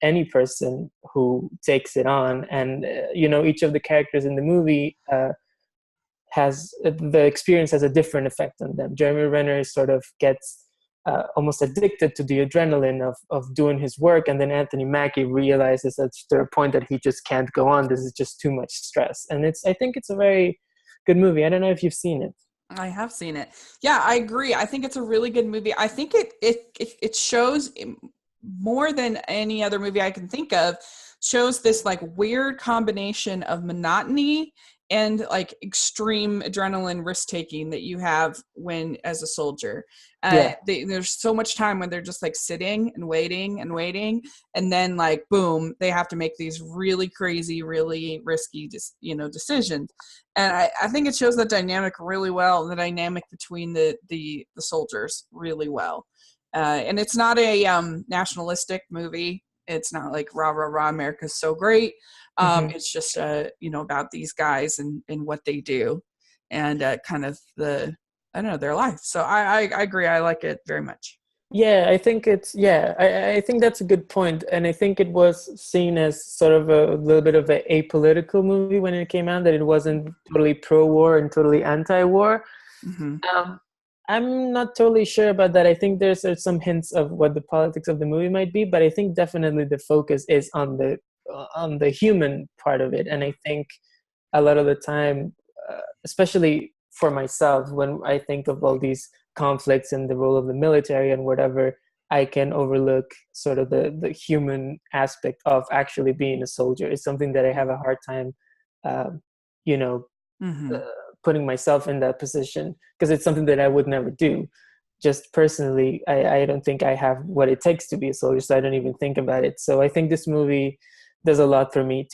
Speaker 2: any person who takes it on. And each of the characters in the movie has the experience has a different effect on them. Jeremy Renner sort of gets almost addicted to the adrenaline of doing his work, and then Anthony Mackie realizes at a point that he just can't go on. This is just too much stress, and I think it's a very good movie. I don't know if you've seen it.
Speaker 1: I have seen it. Yeah, I agree. I think it's a really good movie. I think it shows more than any other movie I can think of, shows this like weird combination of monotony and like extreme adrenaline risk taking that you have when as a soldier. There's so much time when they're just like sitting and waiting, and then like boom, they have to make these really crazy, really risky decisions. And I think it shows the dynamic really well, the dynamic between the soldiers really well. And it's not a nationalistic movie. It's not like rah rah rah, America's so great. It's just about these guys and what they do, and kind of their life. So I agree. I like it very much.
Speaker 2: Yeah, I think I think that's a good point. And I think it was seen as sort of a little bit of an apolitical movie when it came out, that it wasn't totally pro-war and totally anti-war. I'm not totally sure about that. I think there's some hints of what the politics of the movie might be, but I think definitely the focus is on the human part of it. And I think a lot of the time especially for myself, when I think of all these conflicts and the role of the military and whatever, I can overlook sort of the human aspect of actually being a soldier. It's something that I have a hard time, you know, putting myself in that position, because it's something that I would never do. Just personally, I don't think I have what it takes to be a soldier, so I don't even think about it. So I think this movie does a lot for me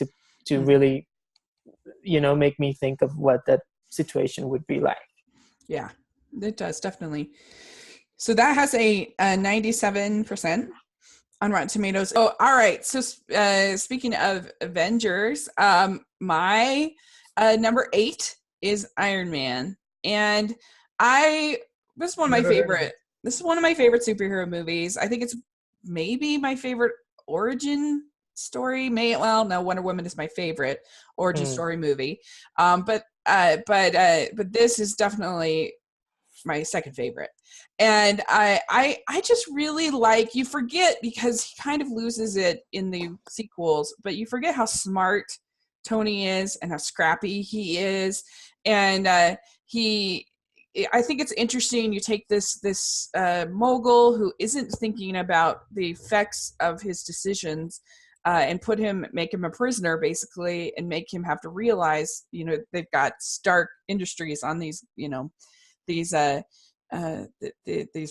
Speaker 2: to really, make me think of what that situation would be like.
Speaker 1: Yeah, it does, definitely. So that has a 97% on Rotten Tomatoes. Oh, all right. So speaking of Avengers, my number 8 is Iron Man, and this is one of my favorite. This is one of my favorite superhero movies. I think it's maybe my favorite origin story. Wonder Woman is my favorite origin story movie. But this is definitely my second favorite. And I just really like, you forget, because he kind of loses it in the sequels, but you forget how smart Tony is and how scrappy he is. And I think it's interesting. You take this mogul who isn't thinking about the effects of his decisions, and make him a prisoner, basically, and make him have to realize, they've got Stark Industries on these, these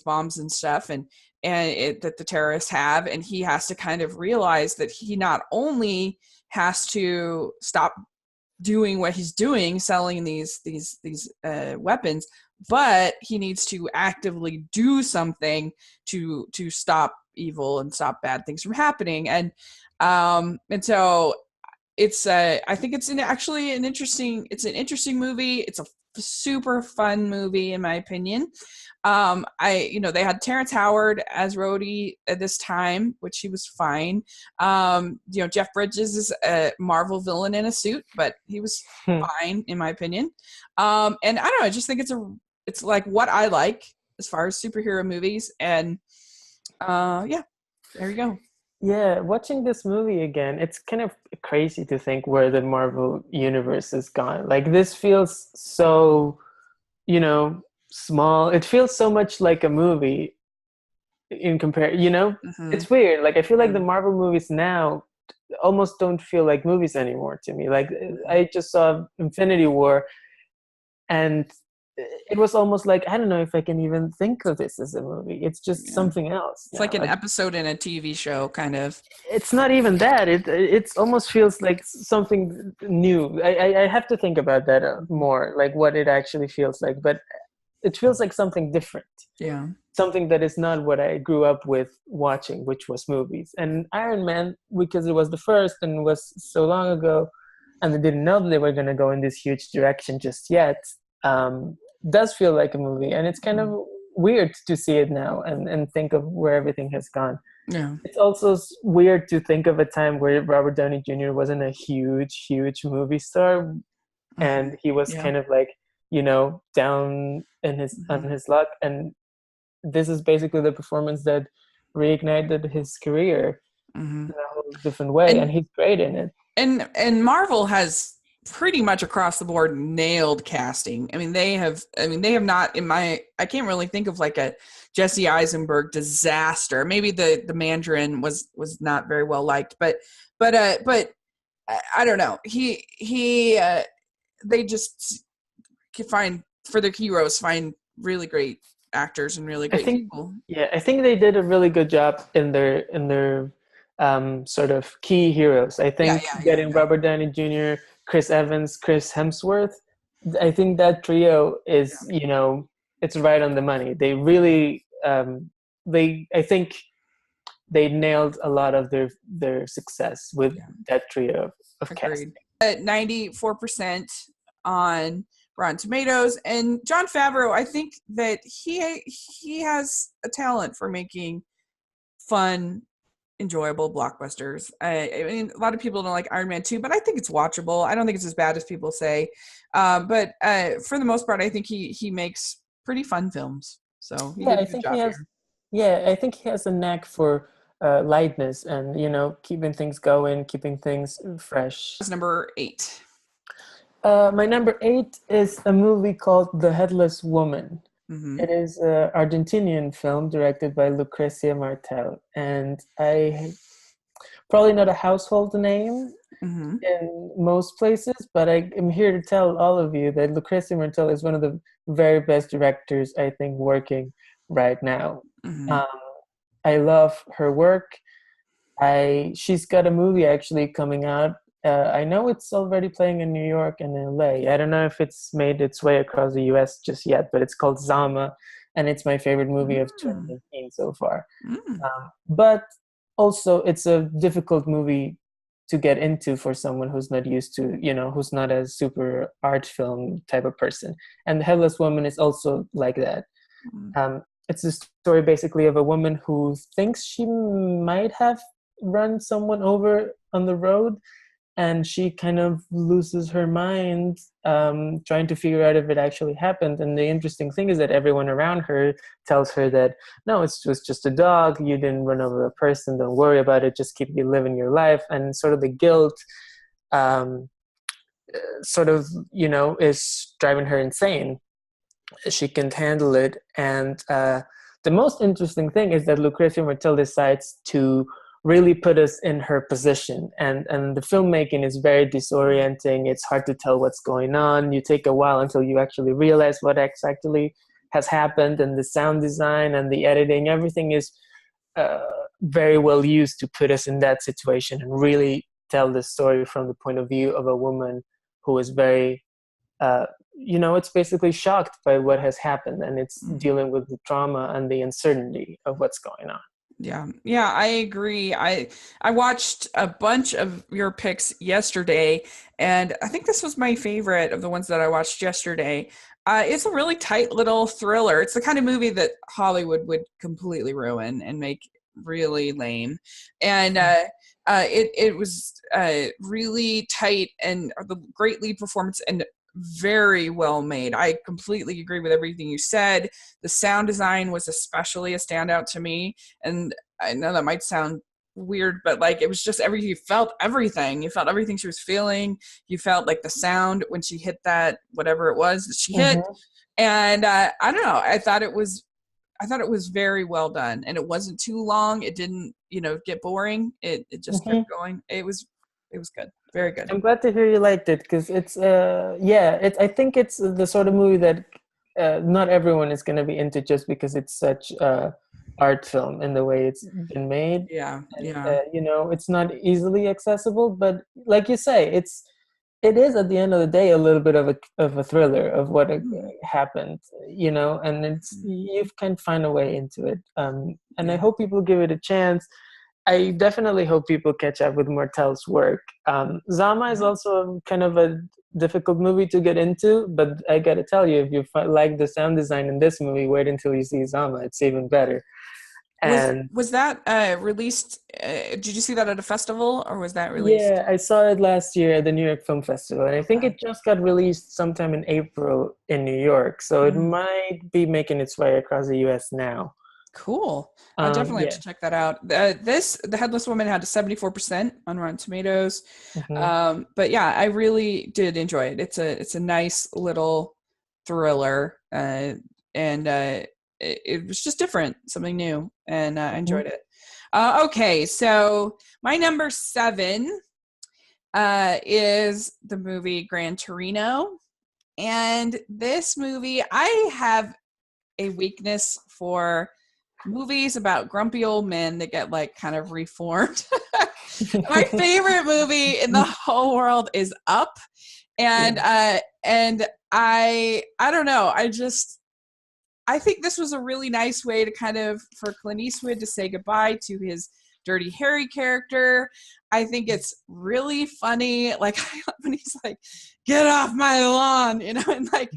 Speaker 1: bombs and stuff, and that the terrorists have, and he has to kind of realize that he not only has to stop doing what he's doing, selling these weapons, but he needs to actively do something to stop evil and stop bad things from happening. And so it's I think it's an interesting movie. It's a super fun movie, in my opinion. They had Terrence Howard as Rhodey at this time, which he was fine. Jeff Bridges is a Marvel villain in a suit, but he was fine, in my opinion. And I don't know, I just think it's like what I like as far as superhero movies. And there you go.
Speaker 2: Yeah, watching this movie again, it's kind of crazy to think where the Marvel universe has gone. Like, this feels so, small. It feels so much like a movie in It's weird. Like, I feel like the Marvel movies now almost don't feel like movies anymore to me. Like, I just saw Infinity War, and it was almost like, I don't know if I can even think of this as a movie. It's just something else.
Speaker 1: It's like an episode in a TV show, kind of.
Speaker 2: It's not even that. It almost feels like something new. I have to think about that more, like what it actually feels like. But it feels like something different.
Speaker 1: Yeah.
Speaker 2: Something that is not what I grew up with watching, which was movies. And Iron Man, because it was the first and was so long ago, and they didn't know that they were going to go in this huge direction just yet, does feel like a movie. And it's kind of weird to see it now and think of where everything has gone.
Speaker 1: Yeah.
Speaker 2: It's also weird to think of a time where Robert Downey Jr. wasn't a huge movie star, and he was kind of like, down in on his luck, and this is basically the performance that reignited his career in a whole different way, and he's great in it.
Speaker 1: And Marvel has pretty much across the board nailed casting. They have not, I can't really think of like a Jesse Eisenberg disaster. Maybe the Mandarin was not very well liked, but I don't know. They just find, for their heroes, find really great actors and really great people.
Speaker 2: Yeah, I think they did a really good job in their sort of key heroes. I think getting Robert Downey Jr., Chris Evans, Chris Hemsworth, I think that trio is, it's right on the money. They really, I think they nailed a lot of their success with that trio of casting.
Speaker 1: At 94% on Rotten Tomatoes. And Jon Favreau, I think that he has a talent for making fun, enjoyable blockbusters. A lot of people don't like Iron Man 2, but I think it's watchable. I don't think it's as bad as people say. But for the most part, I think he makes pretty fun films. So he did a good job here.
Speaker 2: Yeah, I think he has a knack for lightness and, keeping things going, keeping things fresh.
Speaker 1: Number 8.
Speaker 2: My number 8 is a movie called The Headless Woman.
Speaker 1: Mm-hmm.
Speaker 2: It is an Argentinian film directed by Lucrecia Martel, and I probably not a household name
Speaker 1: Mm-hmm.
Speaker 2: in most places, but I am here to tell all of you that Lucrecia Martel is one of the very best directors I think working right now.
Speaker 1: Mm-hmm.
Speaker 2: Um, I love her work. She's got a movie actually coming out. I know it's already playing in New York and LA. I don't know if it's made its way across the US just yet, but it's called Zama, and it's my favorite movie of
Speaker 1: Mm-hmm.
Speaker 2: 2018 so far.
Speaker 1: Mm-hmm.
Speaker 2: But also, it's a difficult movie to get into for someone who's not used to, who's not a super art film type of person. And The Headless Woman is also like that. It's a story basically of a woman who thinks she might have run someone over on the road, and she kind of loses her mind trying to figure out if it actually happened. And the interesting thing is that everyone around her tells her that no, it was just a dog, you didn't run over a person, don't worry about it, just keep living your life. And sort of the guilt is driving her insane. She can't handle it. And the most interesting thing is that Lucrecia Martel decides to really put us in her position, and the filmmaking is very disorienting. It's hard to tell what's going on. You take a while until you actually realize what exactly has happened, and the sound design and the editing, everything is very well used to put us in that situation and really tell the story from the point of view of a woman who is very it's basically shocked by what has happened, and it's dealing with the trauma and the uncertainty of what's going on.
Speaker 1: Yeah, I agree. I watched a bunch of your picks yesterday, and I think this was my favorite of the ones that I watched yesterday. It's a really tight little thriller. It's the kind of movie that Hollywood would completely ruin and make really lame. And it was really tight and the great lead performance and very well made. I completely agree with everything you said. The sound design was especially a standout to me, and I know that might sound weird, but like it was just you felt everything. You felt everything she was feeling. You felt like the sound when she hit that whatever it was that she hit, and I don't know. I thought it was very well done, and it wasn't too long. It didn't get boring. It just kept going. It was good. Very good.
Speaker 2: I'm glad to hear you liked it, because it's I think it's the sort of movie that not everyone is going to be into just because it's such art film in the way it's been made. It's not easily accessible, but like you say, it is at the end of the day a little bit of a thriller of what happened, and it's you can find a way into it. I hope people give it a chance. I definitely hope people catch up with Martel's work. Zama is also kind of a difficult movie to get into, but I gotta tell you, if you like the sound design in this movie, wait until you see Zama. It's even better. And
Speaker 1: was that released? Did you see that at a festival, or was that released?
Speaker 2: Yeah, I saw it last year at the New York Film Festival, and I think it just got released sometime in April in New York, so it might be making its way across the US now.
Speaker 1: Cool. I definitely have to check that out. The Headless Woman had a 74% on Rotten Tomatoes. But yeah, I really did enjoy it. It's a nice little thriller, and it was just different, something new, and I enjoyed it. Okay, so my number 7 is the movie Gran Torino. And this movie, I have a weakness for movies about grumpy old men that get like kind of reformed. My favorite movie in the whole world is Up. And I don't know, I think this was a really nice way to kind of for Clint Eastwood to say goodbye to his Dirty Harry character. I think it's really funny, like when he's like, "Get off my lawn," and like,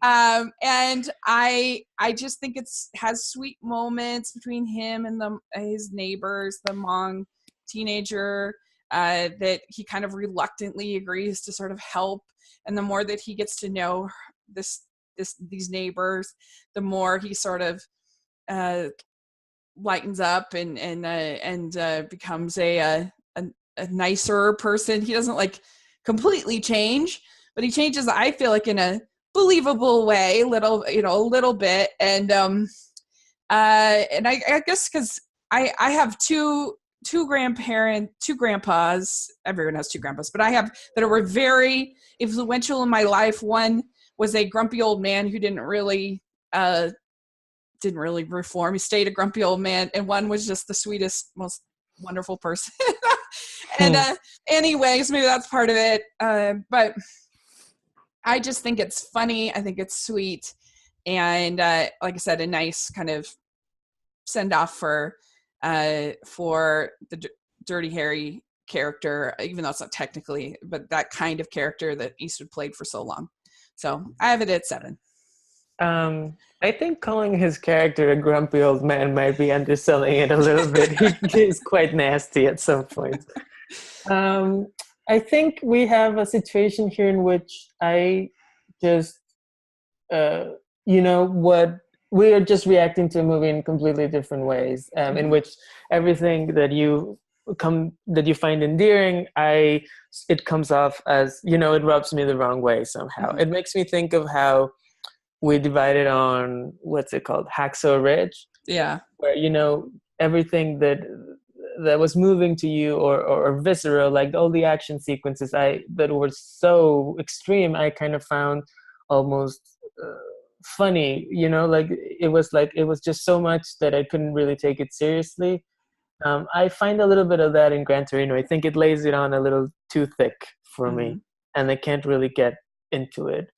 Speaker 1: and I just think has sweet moments between him and his neighbors, the Hmong teenager that he kind of reluctantly agrees to sort of help, and the more that he gets to know these neighbors, the more he sort of lightens up and becomes a nicer person. He doesn't like completely change, but he changes, I feel like, in a believable way, a little bit. And I guess because I have two grandpas. Everyone has two grandpas, but I have that were very influential in my life. One was a grumpy old man who didn't really reform. He stayed a grumpy old man, and one was just the sweetest, most wonderful person. And anyways, maybe that's part of it. But I just think it's funny. I think it's sweet, and like I said, a nice kind of send off for the Dirty Harry character, even though it's not technically, but that kind of character that Eastwood played for so long. So I have it at 7.
Speaker 2: I think calling his character a grumpy old man might be underselling it a little bit. He's quite nasty at some point. I think we have a situation here in which I just, we are just reacting to a movie in completely different ways, in which everything that you find endearing, it comes off as, it rubs me the wrong way somehow. It makes me think of how we divided on, what's it called, Hacksaw Ridge?
Speaker 1: Yeah.
Speaker 2: Where, everything that was moving to you or visceral, like all the action sequences that were so extreme, I kind of found almost funny, it was just so much that I couldn't really take it seriously. I find a little bit of that in Gran Torino. I think it lays it on a little too thick for me, and I can't really get into it.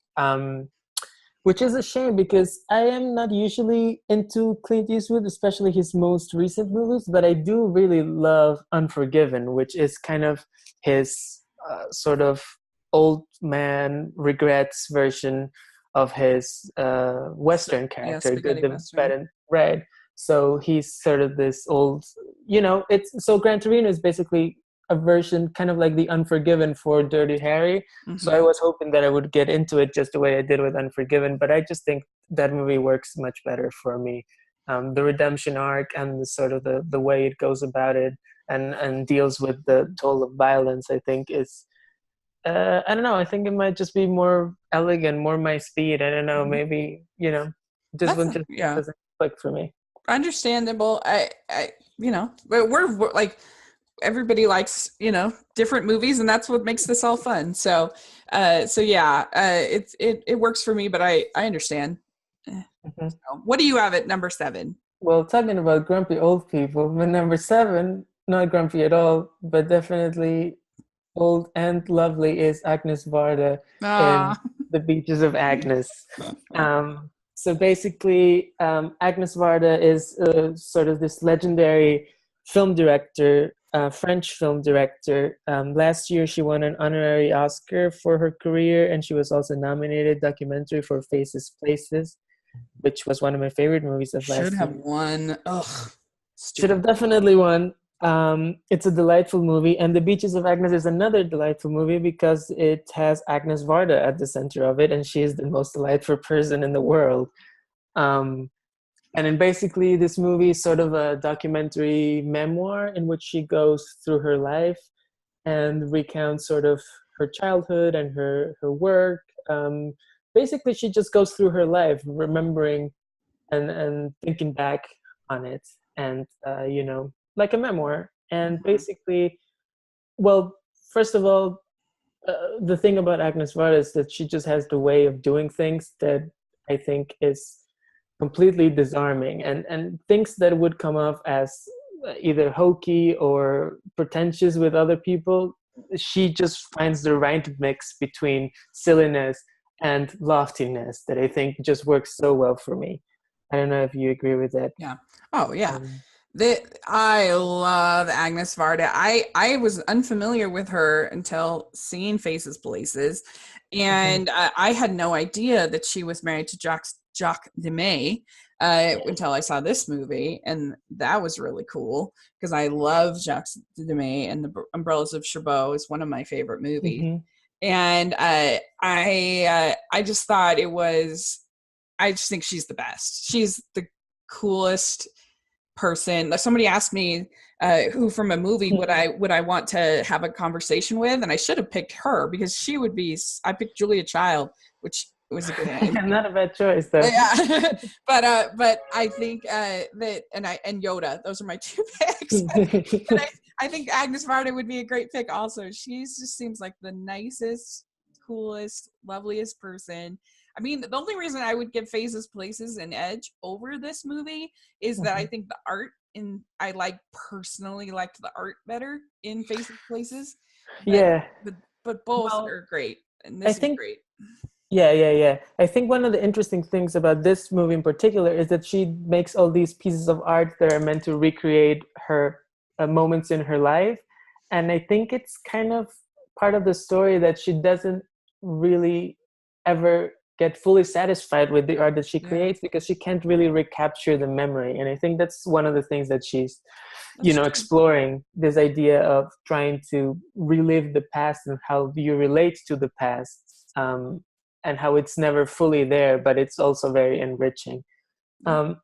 Speaker 2: Which is a shame, because I am not usually into Clint Eastwood, especially his most recent movies, but I do really love Unforgiven, which is kind of his sort of old man regrets version of his Western character, Good, the Bad, and Red. So he's sort of this old, so Gran Torino is basically a version kind of like the Unforgiven for Dirty Harry. So I was hoping that I would get into it just the way I did with Unforgiven, but I just think that movie works much better for me. The redemption arc and the sort of the way it goes about it and deals with the toll of violence, I think is, I don't know, I think it might just be more elegant, more my speed. I don't know, maybe, this one just doesn't click for me.
Speaker 1: Understandable. But we're like, everybody likes, different movies, and that's what makes this all fun. So it works for me, but I understand. So what do you have at number 7?
Speaker 2: Well, talking about grumpy old people, my number 7, not grumpy at all, but definitely old and lovely, is Agnes Varda in The Beaches of Agnes. So basically, Agnes Varda is sort of this legendary film director, French film director. Last year, she won an honorary Oscar for her career, and she was also nominated documentary for Faces Places, which was one of my favorite movies of last year.
Speaker 1: Should have won. Ugh.
Speaker 2: Should have definitely won. It's a delightful movie, and The Beaches of Agnes is another delightful movie because it has Agnes Varda at the center of it, and she is the most delightful person in the world. And then basically this movie is sort of a documentary memoir in which she goes through her life and recounts sort of her childhood and her work. Basically, she just goes through her life, remembering and thinking back on it, and like a memoir. And basically, well, first of all, the thing about Agnes Varda is that she just has the way of doing things that I think is completely disarming, and things that would come off as either hokey or pretentious with other people, she just finds the right mix between silliness and loftiness that I think just works so well for me. I don't know if you agree with that.
Speaker 1: Yeah. Oh, yeah. I love Agnes Varda. I was unfamiliar with her until seeing Faces Places, and I had no idea that she was married to Jacques Demy until I saw this movie, and that was really cool because I love Jacques Demy, and The Umbrellas of Cherbourg is one of my favorite movies. And I just thought I just think she's the best. She's the coolest person. Like somebody asked me who from a movie would I want to have a conversation with, and I should have picked her because she would be. I picked Julia Child, which was a good one.
Speaker 2: Not a bad choice, though.
Speaker 1: Yeah, but I think that and Yoda. Those are my two picks. But I think Agnes Varda would be a great pick. Also, she just seems like the nicest, coolest, loveliest person. I mean, the only reason I would give Phases, Places an edge over this movie is that I think the art I personally liked the art better in Phases, Places. But both are great, and this is great.
Speaker 2: Yeah. I think one of the interesting things about this movie in particular is that she makes all these pieces of art that are meant to recreate her moments in her life. And I think it's kind of part of the story that she doesn't really ever get fully satisfied with the art that she creates because she can't really recapture the memory. And I think that's one of the things that she's, exploring, this idea of trying to relive the past and how you relate to the past. And how it's never fully there, but it's also very enriching.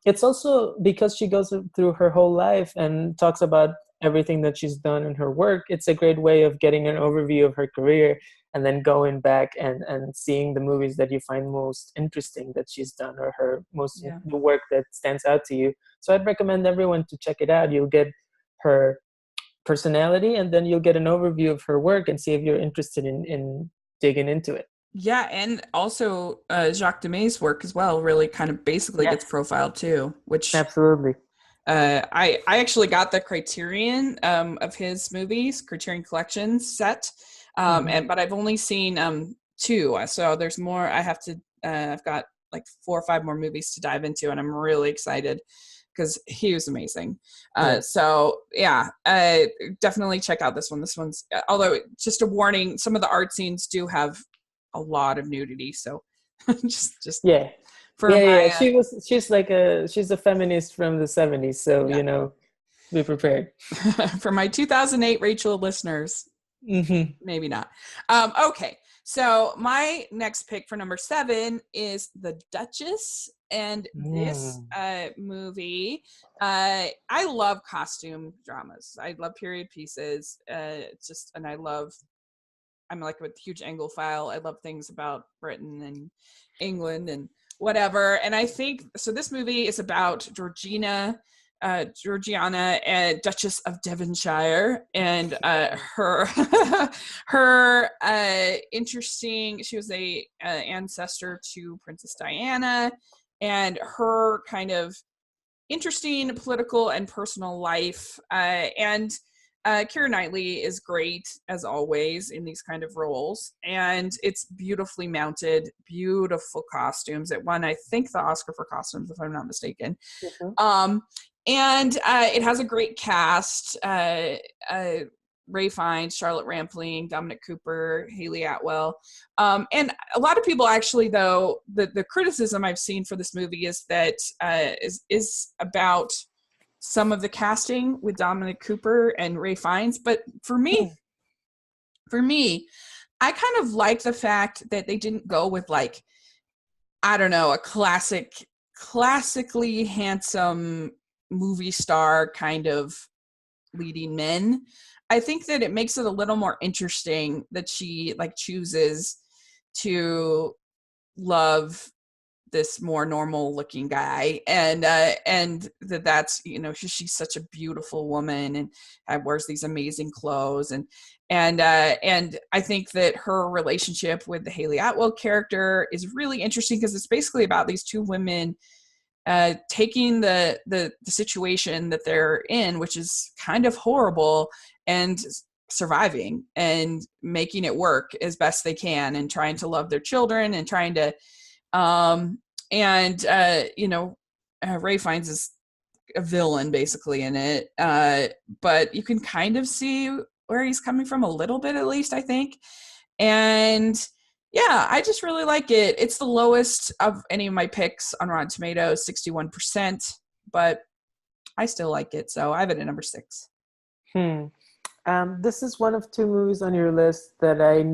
Speaker 2: It's also because she goes through her whole life and talks about everything that she's done in her work. It's a great way of getting an overview of her career and then going back and seeing the movies that you find most interesting that she's done, or her most the work that stands out to you. So I'd recommend everyone to check it out. You'll get her personality, and then you'll get an overview of her work and see if you're interested in digging into it.
Speaker 1: Yeah, and also Jacques Demay's work as well really kind of basically gets profiled too, which
Speaker 2: absolutely.
Speaker 1: I actually got the Criterion of his movies, Criterion Collection set, but I've only seen 2, so there's more. I've got like 4 or 5 more movies to dive into, and I'm really excited because he was amazing. So definitely check out this one. This one's, although just a warning, some of the art scenes do have a lot of nudity, so just
Speaker 2: she's a feminist from the 70s, so be prepared.
Speaker 1: For my 2008 Rachel listeners, maybe not. Okay, so my next pick for number 7 is The Duchess, and this movie, I love costume dramas. I love period pieces. I'm like a huge Anglophile. I love things about Britain and England and whatever. And I think, so this movie is about Georgiana, Duchess of Devonshire, and her interesting, she was a ancestor to Princess Diana, and her kind of interesting political and personal life. And Keira Knightley is great as always in these kind of roles, and it's beautifully mounted, beautiful costumes. It won, I think, the Oscar for costumes, if I'm not mistaken. And it has a great cast: Ray Fiennes, Charlotte Rampling, Dominic Cooper, Haley Atwell, and a lot of people actually, though, the criticism I've seen for this movie is that is about some of the casting with Dominic Cooper and Ray Fiennes. But for me, I kind of like the fact that they didn't go with, like, I don't know, a classically handsome movie star kind of leading men. I think that it makes it a little more interesting that she chooses to love this more normal looking guy, and that's she's such a beautiful woman and wears these amazing clothes, and I think that her relationship with the Haley Atwell character is really interesting because it's basically about these two women taking the situation that they're in, which is kind of horrible, and surviving and making it work as best they can, and trying to love their children, and trying to Ray Fiennes is a villain basically in it, but you can kind of see where he's coming from a little bit, at least, I think. And yeah, I just really like it. It's the lowest of any of my picks on Rotten Tomatoes, 61%, but I still like it, so I have it at number 6.
Speaker 2: This is one of 2 movies on your list that I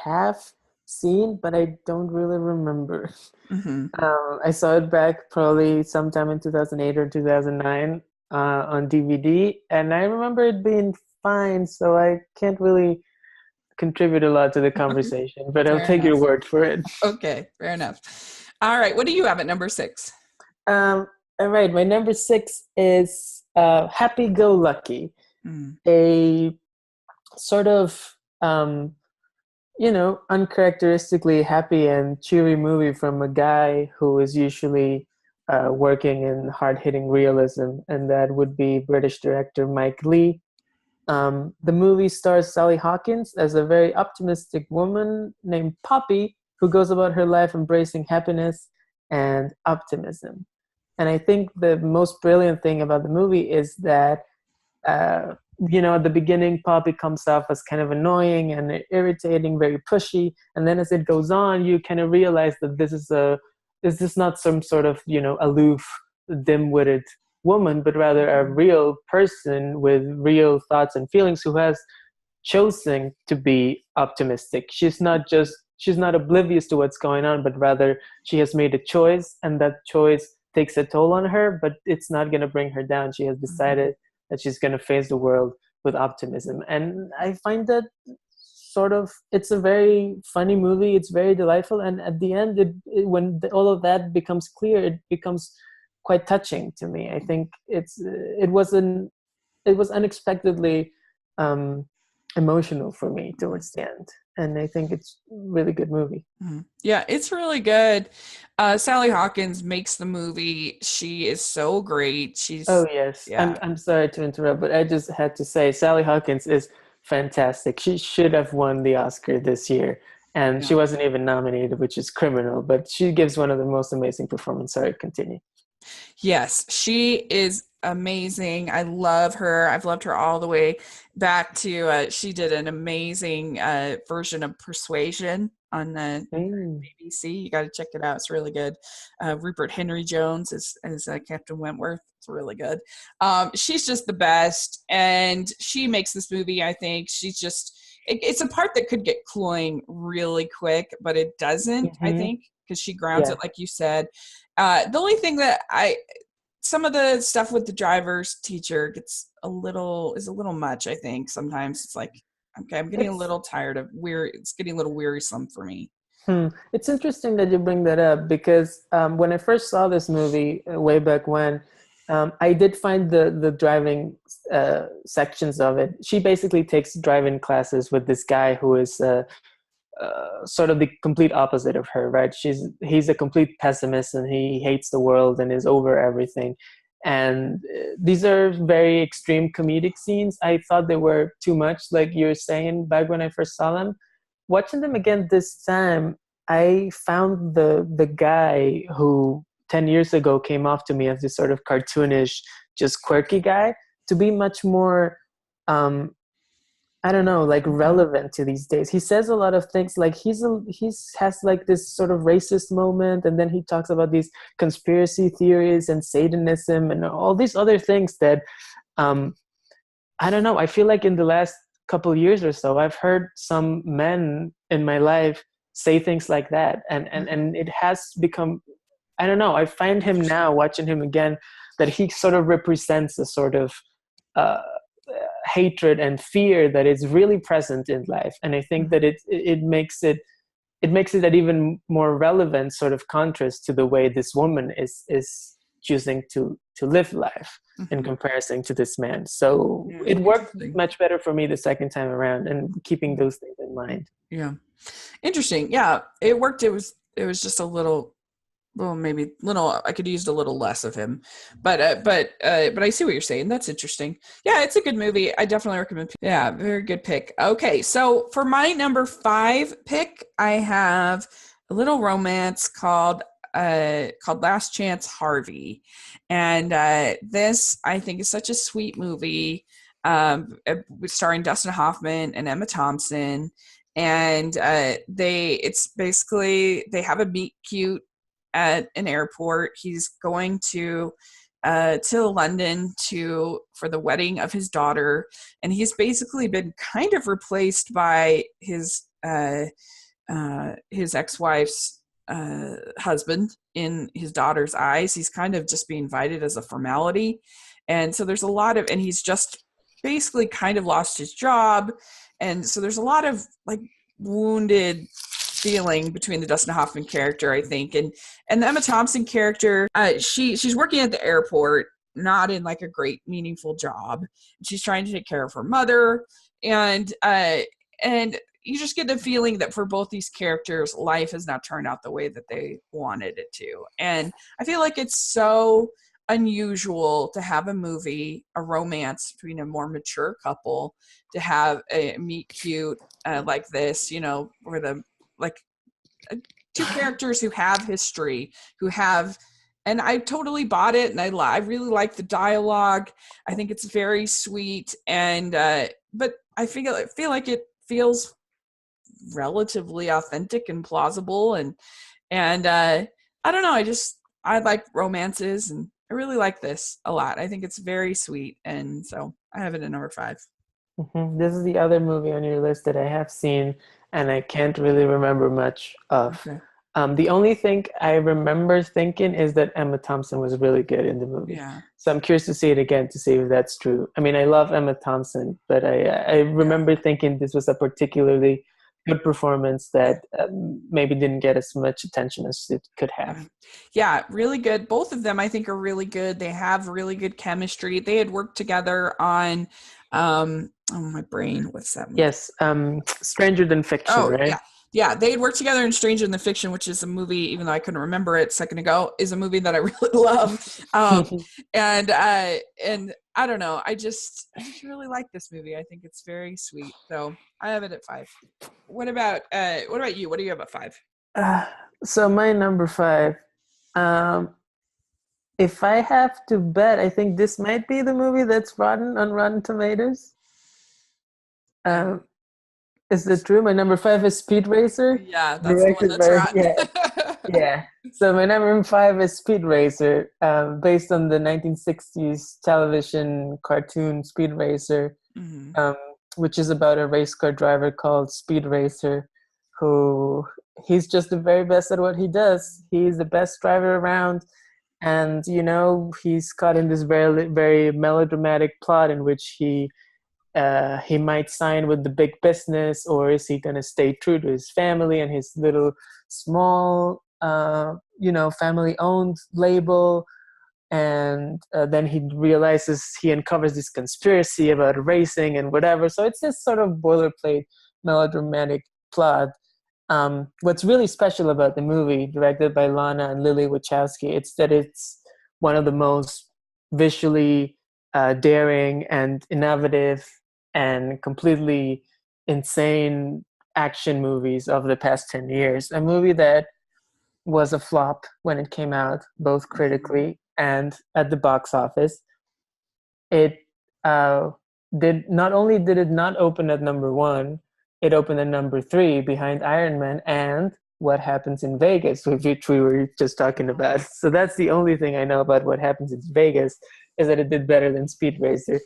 Speaker 2: have seen, but I don't really remember. I saw it back probably sometime in 2008 or 2009. on DVD, and I remember it being fine, so I can't really contribute a lot to the conversation, but I'll
Speaker 1: Fair
Speaker 2: take your
Speaker 1: enough.
Speaker 2: word for it.
Speaker 1: Okay, fair enough. All right, what do you have at number 6?
Speaker 2: All right, my number 6 is Happy Go Lucky, a sort of uncharacteristically happy and cheery movie from a guy who is usually working in hard-hitting realism, and that would be British director Mike Leigh. The movie stars Sally Hawkins as a very optimistic woman named Poppy who goes about her life embracing happiness and optimism. And I think the most brilliant thing about the movie is that at the beginning, Poppy comes off as kind of annoying and irritating, very pushy. And then as it goes on, you kind of realize that this is not some sort of, aloof, dim-witted woman, but rather a real person with real thoughts and feelings who has chosen to be optimistic. She's not oblivious to what's going on, but rather she has made a choice, and that choice takes a toll on her, but it's not going to bring her down. She has decided that she's going to face the world with optimism. And I find that it's a very funny movie. It's very delightful. And at the end, when all of that becomes clear, it becomes quite touching to me. I think it was unexpectedly emotional for me towards the end. And I think it's a really good movie.
Speaker 1: Yeah, it's really good. Sally Hawkins makes the movie. She is so great.
Speaker 2: Oh yes. Yeah. I'm sorry to interrupt, but I just had to say Sally Hawkins is fantastic. She should have won the Oscar this year, and she wasn't even nominated, which is criminal, but she gives one of the most amazing performances. Sorry, continue.
Speaker 1: Yes, she is amazing. I love her. I've loved her all the way back to she did an amazing version of Persuasion on BBC. You got to check it out. It's really good. Rupert Henry Jones as Captain Wentworth. It's really good. She's just the best, and she makes this movie. I think she's just. It's a part that could get cloying really quick, but it doesn't. I think because she grounds it, like you said. The only thing that some of the stuff with the driver's teacher is a little much. I think sometimes it's like, okay, I'm getting a little tired of it's getting a little wearisome for me.
Speaker 2: It's interesting that you bring that up because when I first saw this movie way back when, I did find the driving sections of it. She basically takes driving classes with this guy who is sort of the complete opposite of her, right? He's a complete pessimist and he hates the world and is over everything. And these are very extreme comedic scenes. I thought they were too much, like you were saying back when I first saw them. Watching them again this time, I found the guy who 10 years ago came off to me as this sort of cartoonish, just quirky guy to be much more relevant to these days. He says a lot of things, like he has like this sort of racist moment, and then he talks about these conspiracy theories and Satanism and all these other things that I feel like in the last couple years or so, I've heard some men in my life say things like that, and it has become, I find him now, watching him again, that he sort of represents a sort of hatred and fear that is really present in life. And I think that it makes it that even more relevant sort of contrast to the way this woman is choosing to live life in comparison to this man. So it worked much better for me the second time around, and keeping those things in mind.
Speaker 1: Yeah. Interesting. Yeah, it worked. It was just a little, I could use a little less of him, but I see what you're saying. That's interesting. Yeah, it's a good movie. I definitely recommend. Yeah, very good pick. Okay, so for my number 5 pick, I have a little romance called Last Chance Harvey, and this I think is such a sweet movie, starring Dustin Hoffman and Emma Thompson. And they have a meet cute at an airport. He's going to London for the wedding of his daughter, and he's basically been kind of replaced by his ex-wife's husband in his daughter's eyes. He's kind of just being invited as a formality, And so there's a lot of, and he's just basically kind of lost his job. And so there's a lot of like wounded feeling between the Dustin Hoffman character, I think, and the Emma Thompson character. She's working at the airport, not in like a great meaningful job. She's trying to take care of her mother, and you just get the feeling that for both these characters, life has not turned out the way that they wanted it to. And I feel like it's so unusual to have a movie, a romance between a more mature couple, to have a meet cute like this, you know, where the like two characters who have history, who have, and I totally bought it, and I really like the dialogue. I think it's very sweet, and but I feel like it feels relatively authentic and plausible, and I don't know, I like romances, and I really like this a lot. I think it's very sweet, and so I have it at number 5.
Speaker 2: Mm-hmm. This is the other movie on your list that I have seen, and I can't really remember much of. Okay. The only thing I remember thinking is that Emma Thompson was really good in the movie. Yeah. So I'm curious to see it again to see if that's true. I mean, I love Emma Thompson, but I remember thinking this was a particularly good performance that maybe didn't get as much attention as it could have.
Speaker 1: Yeah, really good. Both of them, I think, are really good. They have really good chemistry. They had worked together on, oh, my brain, what's that movie?
Speaker 2: Yes, Stranger Than Fiction, right?
Speaker 1: Yeah. Yeah, they had worked together in Stranger Than Fiction, which is a movie, even though I couldn't remember it a second ago, is a movie that I really love. And I don't know, I just really like this movie. I think it's very sweet. So I have it at 5. What about you? What do you have at 5?
Speaker 2: So my number 5, if I have to bet, I think this might be the movie that's rotten on Rotten Tomatoes. Is that true? My number 5 is Speed Racer.
Speaker 1: Yeah, that's the one that's rotten.
Speaker 2: Yeah. So my number 5 is Speed Racer, based on the 1960s television cartoon Speed Racer, which is about a race car driver called Speed Racer, who he's just the very best at what he does. He's the best driver around. And, you know, he's caught in this very, very melodramatic plot in which he might sign with the big business, or is he going to stay true to his family and his little small, family-owned label? And then he realizes, he uncovers this conspiracy about racing and whatever. So it's this sort of boilerplate melodramatic plot. What's really special about the movie, directed by Lana and Lily Wachowski, it's that it's one of the most visually daring and innovative and completely insane action movies of the past 10 years. A movie that was a flop when it came out, both critically and at the box office. It not only did it not open at number 1, it opened at number 3 behind Iron Man and What Happens in Vegas, which we were just talking about. So that's the only thing I know about What Happens in Vegas, is that it did better than Speed Racer.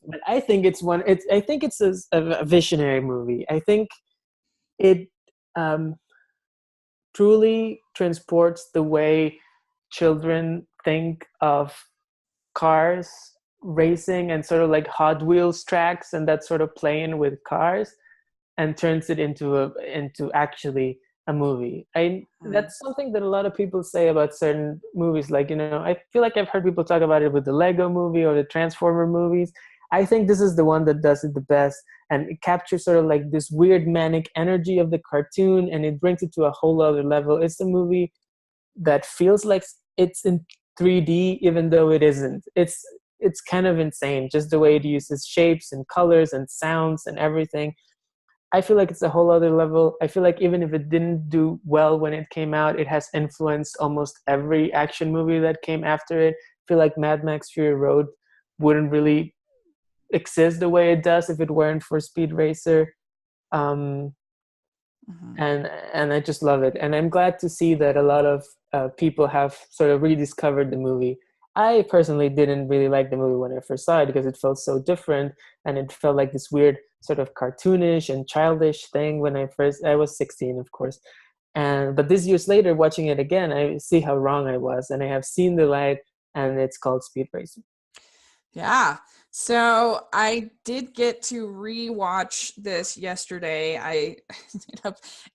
Speaker 2: But I think it's a visionary movie. I think it truly transports the way children think of cars, racing, and sort of like Hot Wheels tracks and that sort of playing with cars, and turns it into actually a movie. That's something that a lot of people say about certain movies. Like, you know, I feel like I've heard people talk about it with the Lego movie or the Transformer movies. I think this is the one that does it the best, and it captures sort of like this weird manic energy of the cartoon, and it brings it to a whole other level. It's a movie that feels like it's in 3D, even though it isn't. It's kind of insane, just the way it uses shapes and colors and sounds and everything. I feel like it's a whole other level. I feel like even if it didn't do well when it came out, it has influenced almost every action movie that came after it. I feel like Mad Max Fury Road wouldn't really exist the way it does if it weren't for Speed Racer. And I just love it. And I'm glad to see that a lot of people have sort of rediscovered the movie. I personally didn't really like the movie when I first saw it because it felt so different, and it felt like this weird sort of cartoonish and childish thing when I was 16, of course. But this years later, watching it again, I see how wrong I was, and I have seen the light and it's called Speed Racer.
Speaker 1: Yeah. So I did get to rewatch this yesterday. I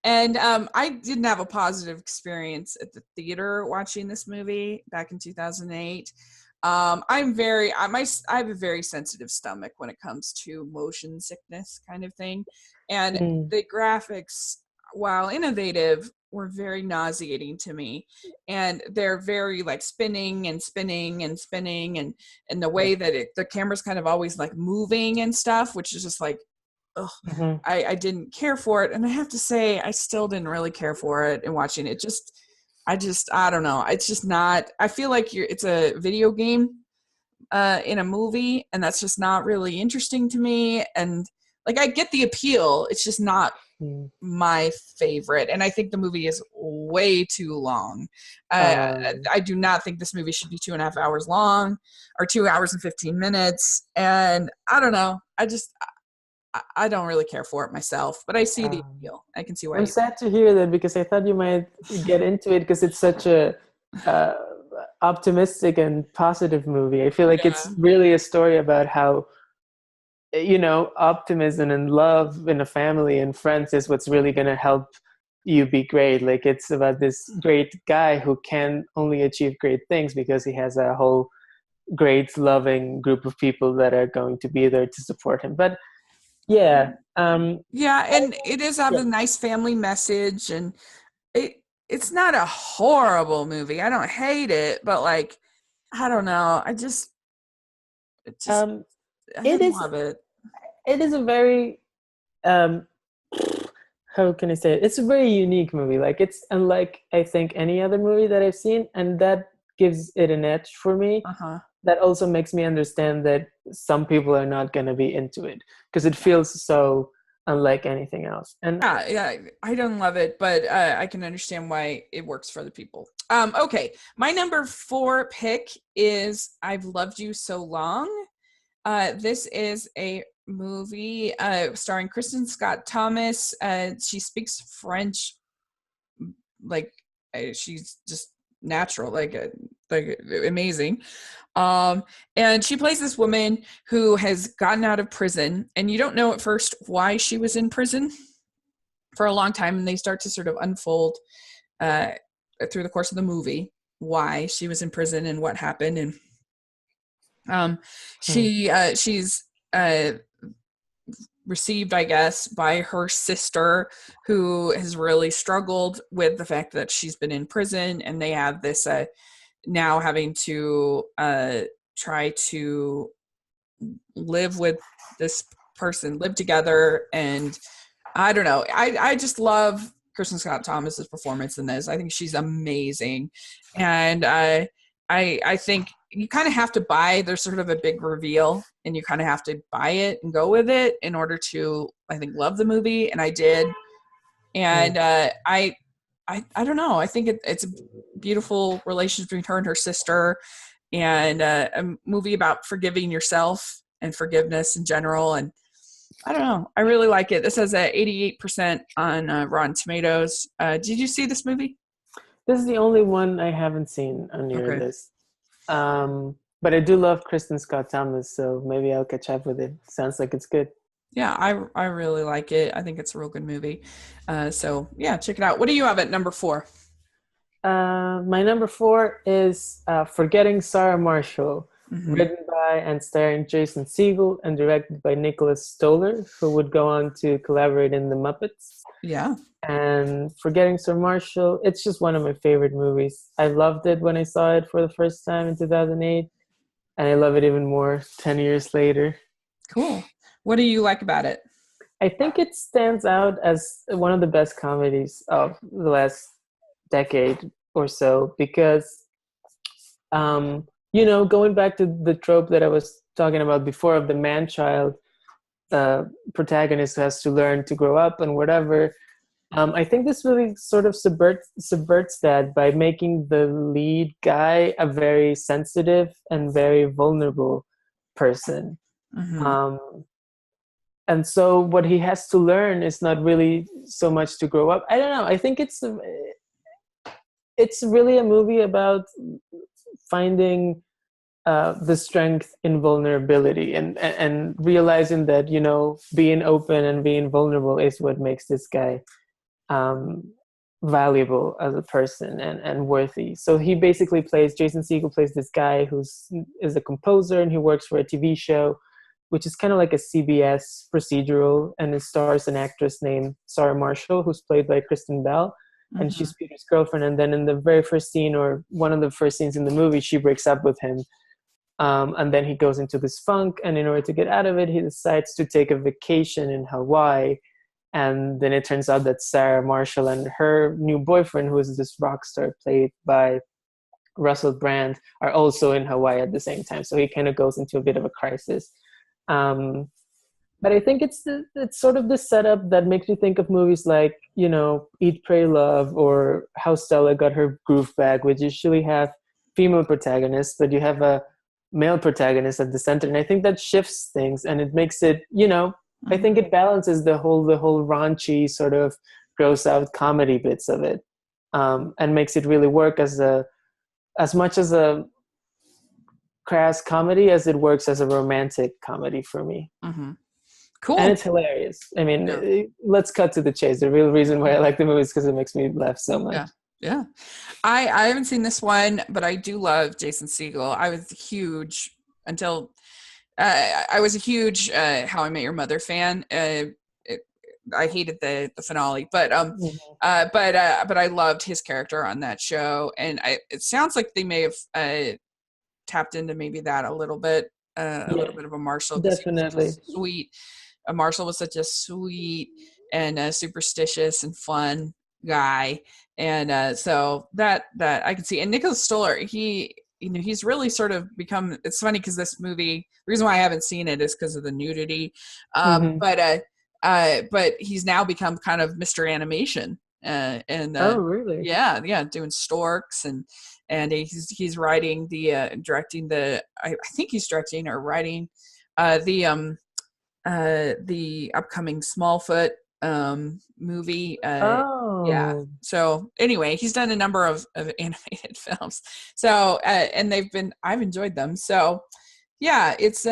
Speaker 1: didn't have a positive experience at the theater watching this movie back in 2008. I have a very sensitive stomach when it comes to motion sickness kind of thing. And the graphics, while innovative, were very nauseating to me. And they're very like spinning and spinning and spinning, and the way that the camera's kind of always like moving and stuff, which is just like, I didn't care for it. And I have to say, I still didn't really care for it. And watching it, I don't know. It's just not, I feel like it's a video game in a movie, and that's just not really interesting to me. And like, I get the appeal. It's just not my favorite. And I think the movie is way too long. I do not think this movie should be 2.5 hours long, or 2 hours and 15 minutes. And I don't know. I don't really care for it myself, but I see the appeal. I can see why.
Speaker 2: I'm sad to hear that, because I thought you might get into it, because it's such a optimistic and positive movie. I feel like it's really a story about how, optimism and love in a family and friends is what's really going to help you be great. Like, it's about this great guy who can only achieve great things because he has a whole great, loving group of people that are going to be there to support him. But and
Speaker 1: it is have a nice family message, and it's not a horrible movie. I don't hate it, but like, I don't know. I love it.
Speaker 2: It is a very how can I say it? It's a very unique movie. Like, it's unlike, I think, any other movie that I've seen, and that gives it an edge for me. That also makes me understand that some people are not going to be into it, because it feels so unlike anything else. And
Speaker 1: I don't love it, but I can understand why it works for other people. Okay, my number 4 pick is I've Loved You So Long. This is a movie starring Kristen Scott Thomas. She speaks French like she's just natural, like amazing. And she plays this woman who has gotten out of prison, and you don't know at first why she was in prison for a long time, and they start to sort of unfold through the course of the movie why she was in prison and what happened. And she's received, I guess, by her sister, who has really struggled with the fact that she's been in prison, and they have this now having to try to live with this person, live together. And I don't know, I just love Kristen Scott Thomas's performance in this. I think she's amazing. And I think you kind of have to buy, there's sort of a big reveal, and you kind of have to buy it and go with it in order to, I think, love the movie. And I did. And I don't know. I think it's a beautiful relationship between her and her sister, and a movie about forgiving yourself and forgiveness in general. And I don't know. I really like it. This has a 88% on Rotten Tomatoes. Did you see this movie?
Speaker 2: This is the only one I haven't seen on your list. But I do love Kristen Scott Thomas, so maybe I'll catch up with it. Sounds like it's good.
Speaker 1: Yeah, I really like it. I think it's a real good movie. So yeah, check it out. What do you have at number 4?
Speaker 2: My number 4 is Forgetting Sarah Marshall, written by and starring Jason Segel and directed by Nicholas Stoller, who would go on to collaborate in The Muppets.
Speaker 1: Yeah.
Speaker 2: And Forgetting Sarah Marshall, it's just one of my favorite movies. I loved it when I saw it for the first time in 2008, and I love it even more 10 years later.
Speaker 1: Cool. What do you like about it?
Speaker 2: I think it stands out as one of the best comedies of the last decade or so, because, going back to the trope that I was talking about before of the man-child protagonist who has to learn to grow up and whatever, I think this really sort of subverts that by making the lead guy a very sensitive and very vulnerable person. And so what he has to learn is not really so much to grow up. I don't know. I think it's really a movie about finding the strength in vulnerability, and realizing that, you know, being open and being vulnerable is what makes this guy valuable as a person and worthy. So he basically Jason Segel plays this guy is a composer, and he works for a TV show, which is kind of like a CBS procedural, and it stars an actress named Sarah Marshall, who's played by Kristen Bell, and she's Peter's girlfriend. And then in the very first scene, or one of the first scenes in the movie, she breaks up with him. And then he goes into this funk, and in order to get out of it, he decides to take a vacation in Hawaii. And then it turns out that Sarah Marshall and her new boyfriend, who is this rock star played by Russell Brand, are also in Hawaii at the same time. So he kind of goes into a bit of a crisis. But I think it's sort of the setup that makes me think of movies like, you know, Eat, Pray, Love, or How Stella Got Her Groove Back, which usually have female protagonists, but you have a male protagonist at the center. And I think that shifts things, and it makes it, you know, I think it balances the whole raunchy sort of gross out comedy bits of it, and makes it really work as much as a crass comedy as it works as a romantic comedy for me.
Speaker 1: Cool.
Speaker 2: And it's hilarious. I mean, let's cut to the chase. The real reason why I like the movie is because it makes me laugh so much.
Speaker 1: Yeah. I haven't seen this one, but I do love Jason Segel. I was huge until I was a huge How I Met Your Mother fan. I hated the finale, but I loved his character on that show, and it sounds like they may have tapped into maybe that a little bit of a Marshall.
Speaker 2: Definitely.
Speaker 1: Sweet. Marshall was such a sweet and superstitious and fun guy, and so that I can see. And Nicholas Stoller, he's really sort of become. It's funny because this movie, the reason why I haven't seen it is because of the nudity, but he's now become kind of Mr. Animation,
Speaker 2: oh really?
Speaker 1: Yeah, doing Storks, and he's writing directing I think he's directing or writing the upcoming Smallfoot movie. Yeah. So anyway, he's done a number of animated films. So and I've enjoyed them. So yeah, it's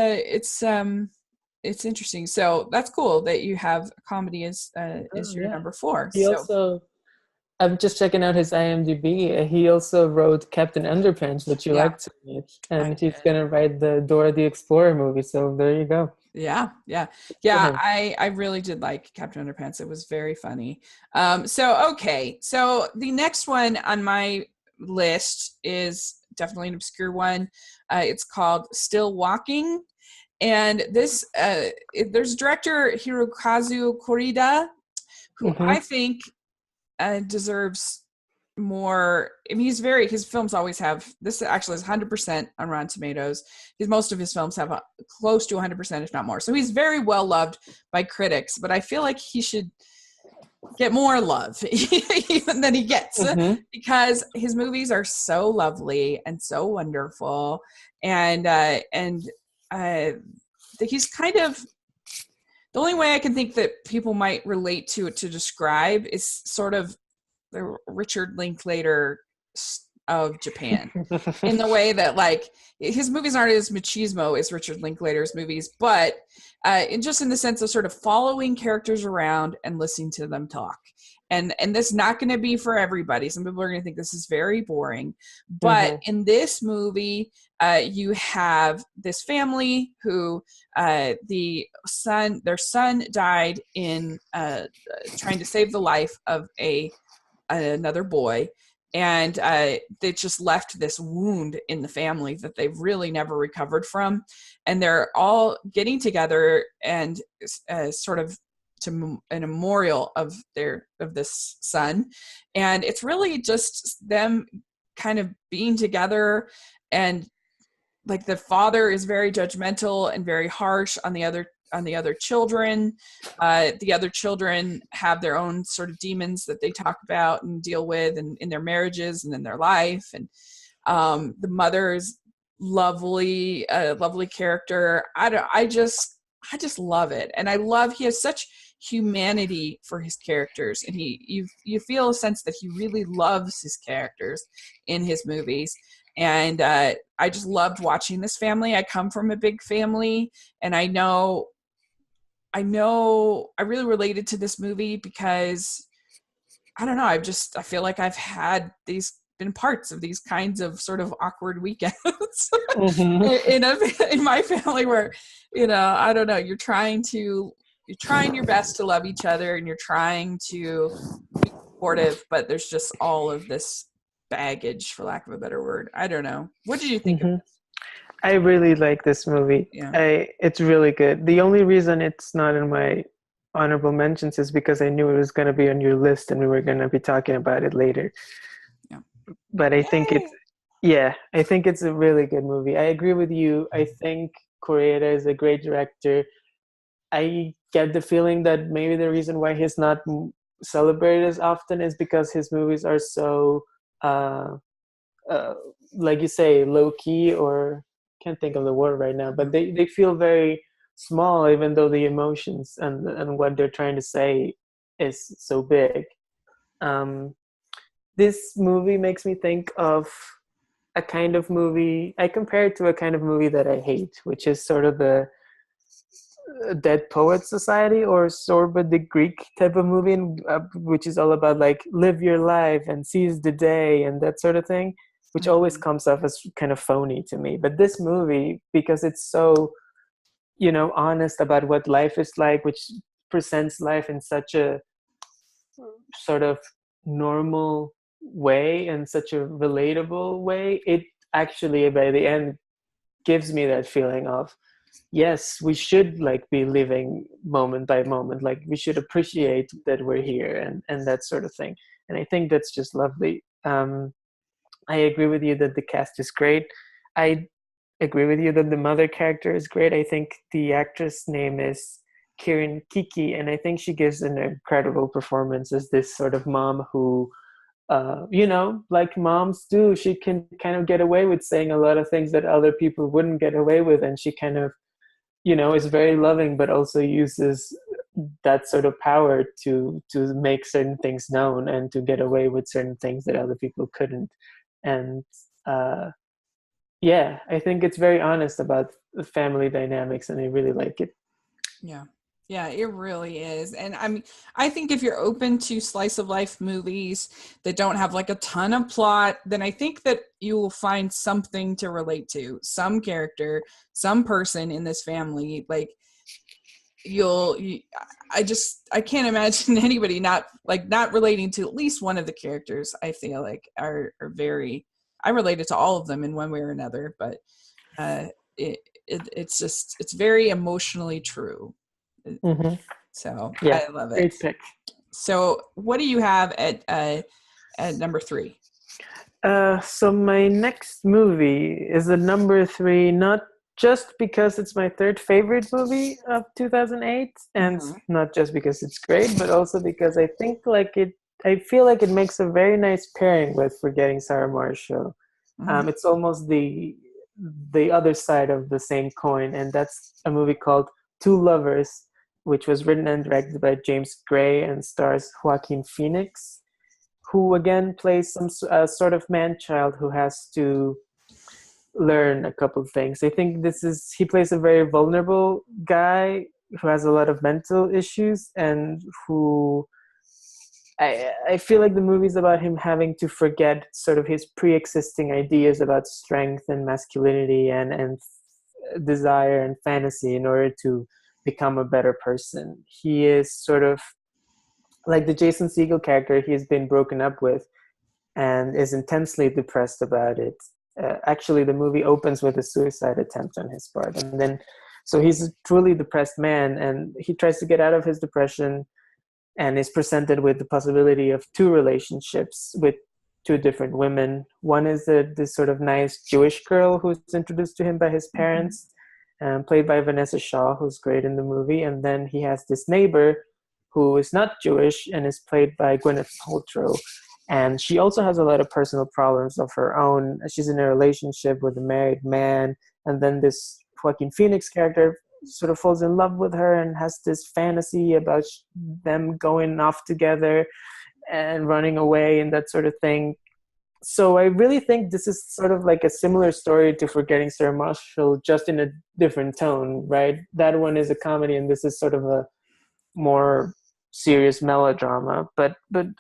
Speaker 1: interesting. So that's cool that you have comedy as your number 4.
Speaker 2: I'm just checking out his IMDb. He also wrote Captain Underpants, which you like to meet, and he's gonna write the Dora the Explorer movie. So there you go.
Speaker 1: Yeah. I really did like Captain Underpants. It was very funny. So the next one on my list is definitely an obscure one. It's called Still Walking, and this there's director Hirokazu Korida, who I think deserves more. I mean, his films always have, this actually is 100% on Rotten Tomatoes. Most of his films have close to 100%, if not more. So he's very well loved by critics, but I feel like he should get more love even than he gets, because his movies are so lovely and so wonderful. And he's kind of, the only way I can think that people might relate to it to describe is sort of the Richard Linklater of Japan, in the way that, like, his movies aren't as machismo as Richard Linklater's movies, but in the sense of sort of following characters around and listening to them talk. And this is not going to be for everybody. Some people are going to think this is very boring, but in this movie, you have this family who their son died in trying to save the life of another boy, and they just left this wound in the family that they've really never recovered from, and they're all getting together and sort of to a memorial of this son, and it's really just them kind of being together. And like, the father is very judgmental and very harsh on the other children. The other children have their own sort of demons that they talk about and deal with in their marriages and in their life. And the mother's lovely character. I just love it. And I love, he has such humanity for his characters, and you feel a sense that he really loves his characters in his movies. And I just loved watching this family. I come from a big family, and I I really related to this movie because I don't know, I feel like I've had been parts of these kinds of sort of awkward weekends in my family where, I don't know, you're trying your best to love each other and you're trying to be supportive, but there's just all of this baggage, for lack of a better word. I don't know. What did you think of this?
Speaker 2: I really like this movie.
Speaker 1: Yeah.
Speaker 2: It's really good. The only reason it's not in my honorable mentions is because I knew it was going to be on your list and we were going to be talking about it later.
Speaker 1: Yeah.
Speaker 2: But I think it's a really good movie. I agree with you. I think Koreeda is a great director. I get the feeling that maybe the reason why he's not celebrated as often is because his movies are so, like you say, low key, or can't think of the word right now, but they feel very small, even though the emotions and what they're trying to say is so big. This movie makes me think of a kind of movie, I compare it to a kind of movie that I hate, which is sort of the Dead Poets Society or Sorba the Greek type of movie, which is all about like live your life and seize the day and that sort of thing, which always comes off as kind of phony to me. But this movie, because it's so, honest about what life is like, which presents life in such a sort of normal way and such a relatable way, it actually by the end gives me that feeling of, yes, we should like be living moment by moment, like we should appreciate that we're here and that sort of thing. And I think that's just lovely. I agree with you that the cast is great. I agree with you that the mother character is great. I think the actress name is Kirin Kiki, and I think she gives an incredible performance as this sort of mom who, like moms do, she can kind of get away with saying a lot of things that other people wouldn't get away with, and she kind of, is very loving, but also uses that sort of power to make certain things known and to get away with certain things that other people couldn't. And I think it's very honest about the family dynamics, and I really like it.
Speaker 1: Yeah, it really is. And I mean, I think if you're open to slice of life movies that don't have like a ton of plot, then I think that you will find something to relate to, some character, some person in this family. Like I can't imagine anybody not relating to at least one of the characters. I feel like are very, I related to all of them in one way or another, but it's very emotionally true. So I love it.
Speaker 2: Great pick.
Speaker 1: So what do you have at number 3?
Speaker 2: So my next movie is a number 3, not just because it's my third favorite movie of 2008, and not just because it's great, but also because I think I feel like it makes a very nice pairing with Forgetting Sarah Marshall. It's almost the other side of the same coin, and that's a movie called Two Lovers, which was written and directed by James Gray and stars Joaquin Phoenix, who again plays some sort of man-child who has to learn a couple of things. I think he plays a very vulnerable guy who has a lot of mental issues, and who I feel like the movie's about him having to forget sort of his pre-existing ideas about strength and masculinity and desire and fantasy in order to become a better person. He is sort of like the Jason Segel character. He's been broken up with and is intensely depressed about it. Actually, the movie opens with a suicide attempt on his part, and then so he's a truly depressed man, and he tries to get out of his depression and is presented with the possibility of 2 relationships with 2 different women. One is this sort of nice Jewish girl who's introduced to him by his parents, played by Vanessa Shaw, who's great in the movie. And then he has this neighbor who is not Jewish and is played by Gwyneth Paltrow. And she also has a lot of personal problems of her own. She's in a relationship with a married man. And then this Joaquin Phoenix character sort of falls in love with her and has this fantasy about them going off together and running away and that sort of thing. so I really think this is sort of like a similar story to Forgetting Sarah Marshall, just in a different tone, right? That one is a comedy, and this is sort of a more serious melodrama. But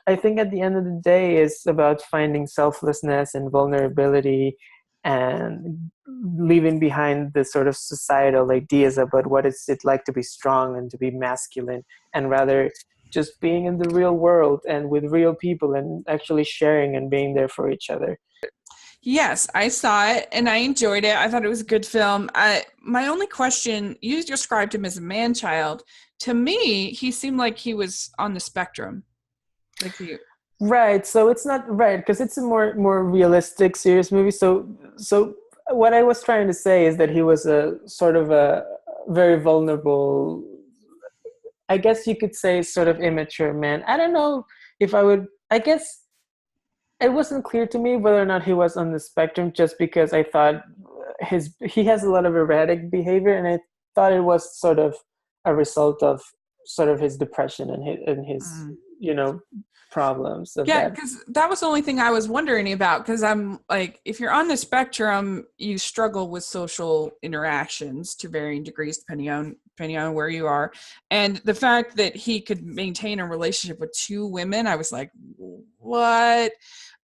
Speaker 2: I think at the end of the day, it's about finding selflessness and vulnerability, and leaving behind the sort of societal ideas about what it's like to be strong and to be masculine, and rather just being in the real world and with real people and actually sharing and being there for each other.
Speaker 1: Yes, I saw it and I enjoyed it. I thought it was a good film. My only question, you described him as a man-child. To me, he seemed like he was on the spectrum. Like you.
Speaker 2: Right. So it's not right, because it's a more realistic, serious movie. So what I was trying to say is that he was a sort of a very vulnerable, I guess you could say, sort of immature man. I don't know if I would, I guess it wasn't clear to me whether or not he was on the spectrum, just because I thought he has a lot of erratic behavior, and I thought it was sort of a result of sort of his depression and his problems of
Speaker 1: Yeah,
Speaker 2: that.
Speaker 1: because that was the only thing I was wondering about, because I'm like, if you're on the spectrum, you struggle with social interactions to varying degrees depending on where you are. And the fact that he could maintain a relationship with two women, I was like, what?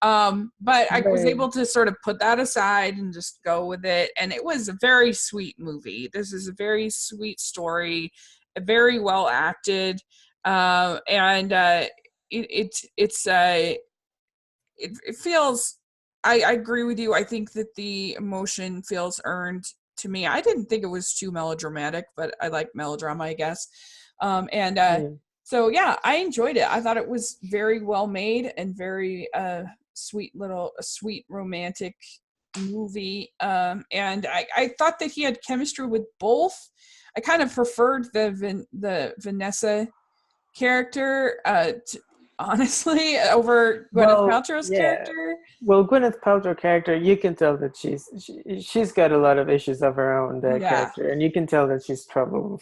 Speaker 1: But I was able to sort of put that aside and just go with it. And it was a very sweet movie. This is a very sweet story, very well acted. It feels, I agree with you. I think that the emotion feels earned to me. I didn't think it was too melodramatic, but I like melodrama, I guess. So yeah, I enjoyed it. I thought it was very well made and very sweet romantic movie. And I thought that he had chemistry with both. I kind of preferred the Vanessa character honestly over Gwyneth Paltrow's character.
Speaker 2: Well, Gwyneth Paltrow character, you can tell that she's got a lot of issues of her own, that character, and you can tell that she's troubled.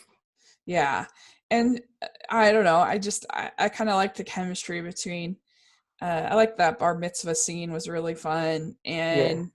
Speaker 1: Yeah, and I don't know, I kind of like the chemistry between I like that bar mitzvah scene, was really fun. And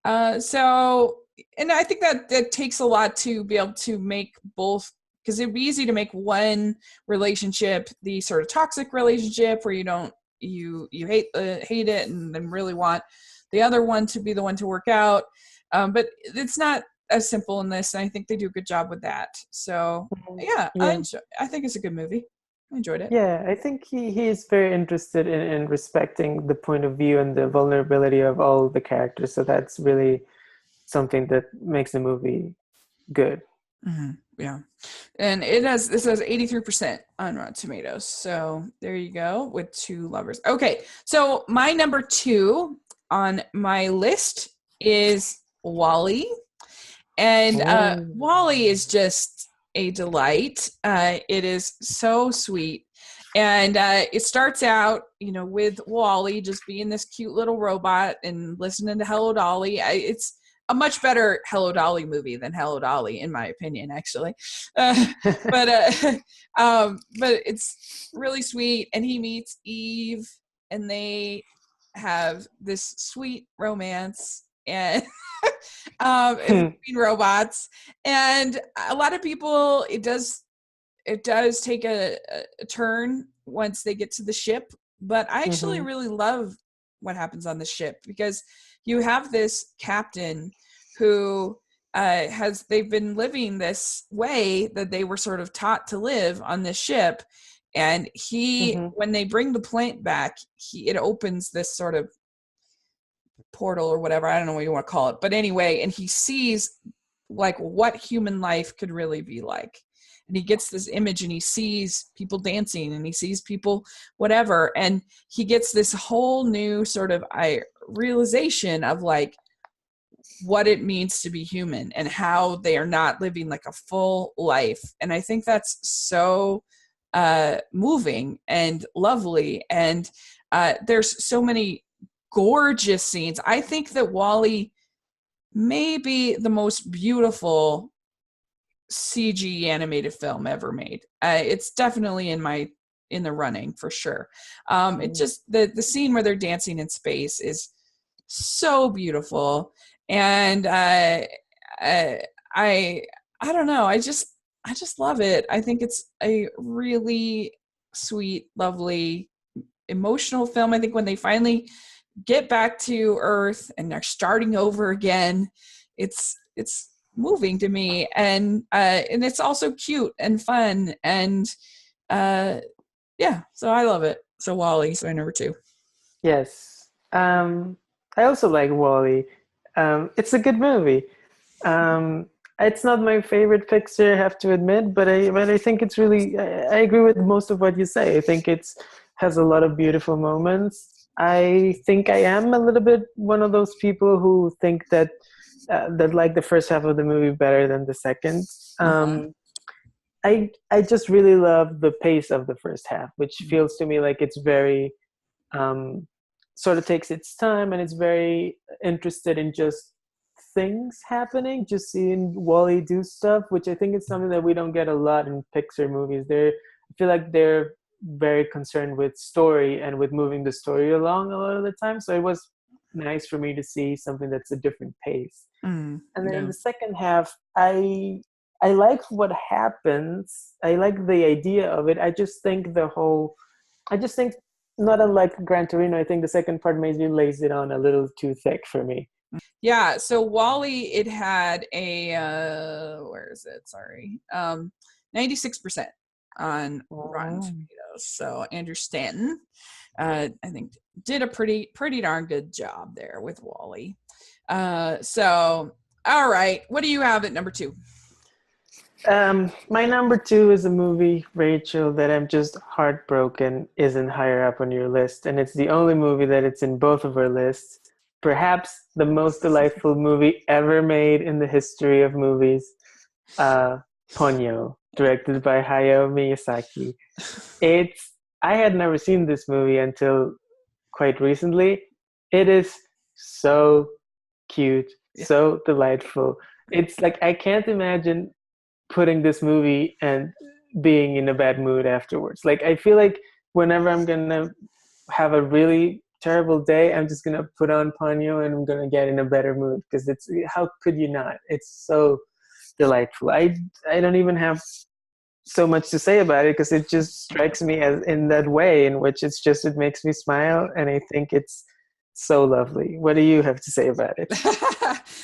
Speaker 1: so, and I think that takes a lot to be able to make both, because it'd be easy to make one relationship the sort of toxic relationship where you hate it and then really want the other one to be the one to work out. But it's not as simple in this, and I think they do a good job with that. So I think it's a good movie. I enjoyed it.
Speaker 2: Yeah, I think he is very interested in respecting the point of view and the vulnerability of all the characters. So that's really something that makes the movie good.
Speaker 1: Mm-hmm. Yeah, and this has 83% on Rotten Tomatoes. So there you go, with two lovers. Okay, so my number 2 on my list is WALL-E, and WALL-E is just a delight. It is so sweet, and it starts out, with WALL-E just being this cute little robot and listening to Hello Dolly. It's a much better Hello Dolly movie than Hello Dolly, in my opinion, actually. But it's really sweet. And he meets Eve, and they have this sweet romance and between robots. And a lot of people, it does take a turn once they get to the ship. But I actually really love what happens on the ship, because you have this captain who they've been living this way that they were sort of taught to live on this ship. And when they bring the plant back, it opens this sort of portal or whatever. I don't know what you want to call it. But anyway, and he sees like what human life could really be like. And he gets this image, and he sees people dancing, and he sees people whatever. And he gets this whole new sort of realization of like what it means to be human, and how they are not living like a full life. And I think that's so moving and lovely. And there's so many gorgeous scenes. I think that WALL-E may be the most beautiful CG animated film ever made. It's definitely in the running for sure. It just the scene where they're dancing in space is so beautiful. And I don't know. I just love it. I think it's a really sweet, lovely, emotional film. I think when they finally get back to Earth and they're starting over again, it's moving to me, and it's also cute and fun, and yeah, so I love it. So WALL-E, so number 2.
Speaker 2: Yes. I also like WALL-E. It's a good movie. It's not my favorite Pixar, I have to admit, but I think it's really, I agree with most of what you say. I think it's has a lot of beautiful moments. I think I am a little bit one of those people who think that like the first half of the movie better than the second. I just really love the pace of the first half, which feels to me like it's very sort of takes its time, and it's very interested in just things happening, just seeing WALL-E do stuff, which I think is something that we don't get a lot in Pixar movies. I feel like they're very concerned with story and with moving the story along a lot of the time. So it was nice for me to see something that's a different pace. And then in the second half, I like what happens. I like the idea of it. I just think not unlike Gran Torino, I think the second part maybe lays it on a little too thick for me.
Speaker 1: Yeah, so WALL-E, it had a where is it? Sorry, 96% on Rotten Tomatoes. So Andrew Stanton, I think, did a pretty darn good job there with WALL-E. So, all right, what do you have at number 2?
Speaker 2: My number 2 is a movie, Rachel, that I'm just heartbroken isn't higher up on your list, and it's the only movie that it's in both of our lists. Perhaps the most delightful movie ever made in the history of movies, Ponyo, directed by Hayao Miyazaki. I had never seen this movie until quite recently. It is so cute, so delightful. It's like I can't imagine putting this movie and being in a bad mood afterwards. Like I feel like whenever I'm gonna have a really terrible day, I'm just gonna put on Ponyo and I'm gonna get in a better mood, because it's, how could you not? It's so delightful. I don't even have so much to say about it, because it just strikes me as in that way in which it makes me smile, and I think it's so lovely. What do you have to say about it?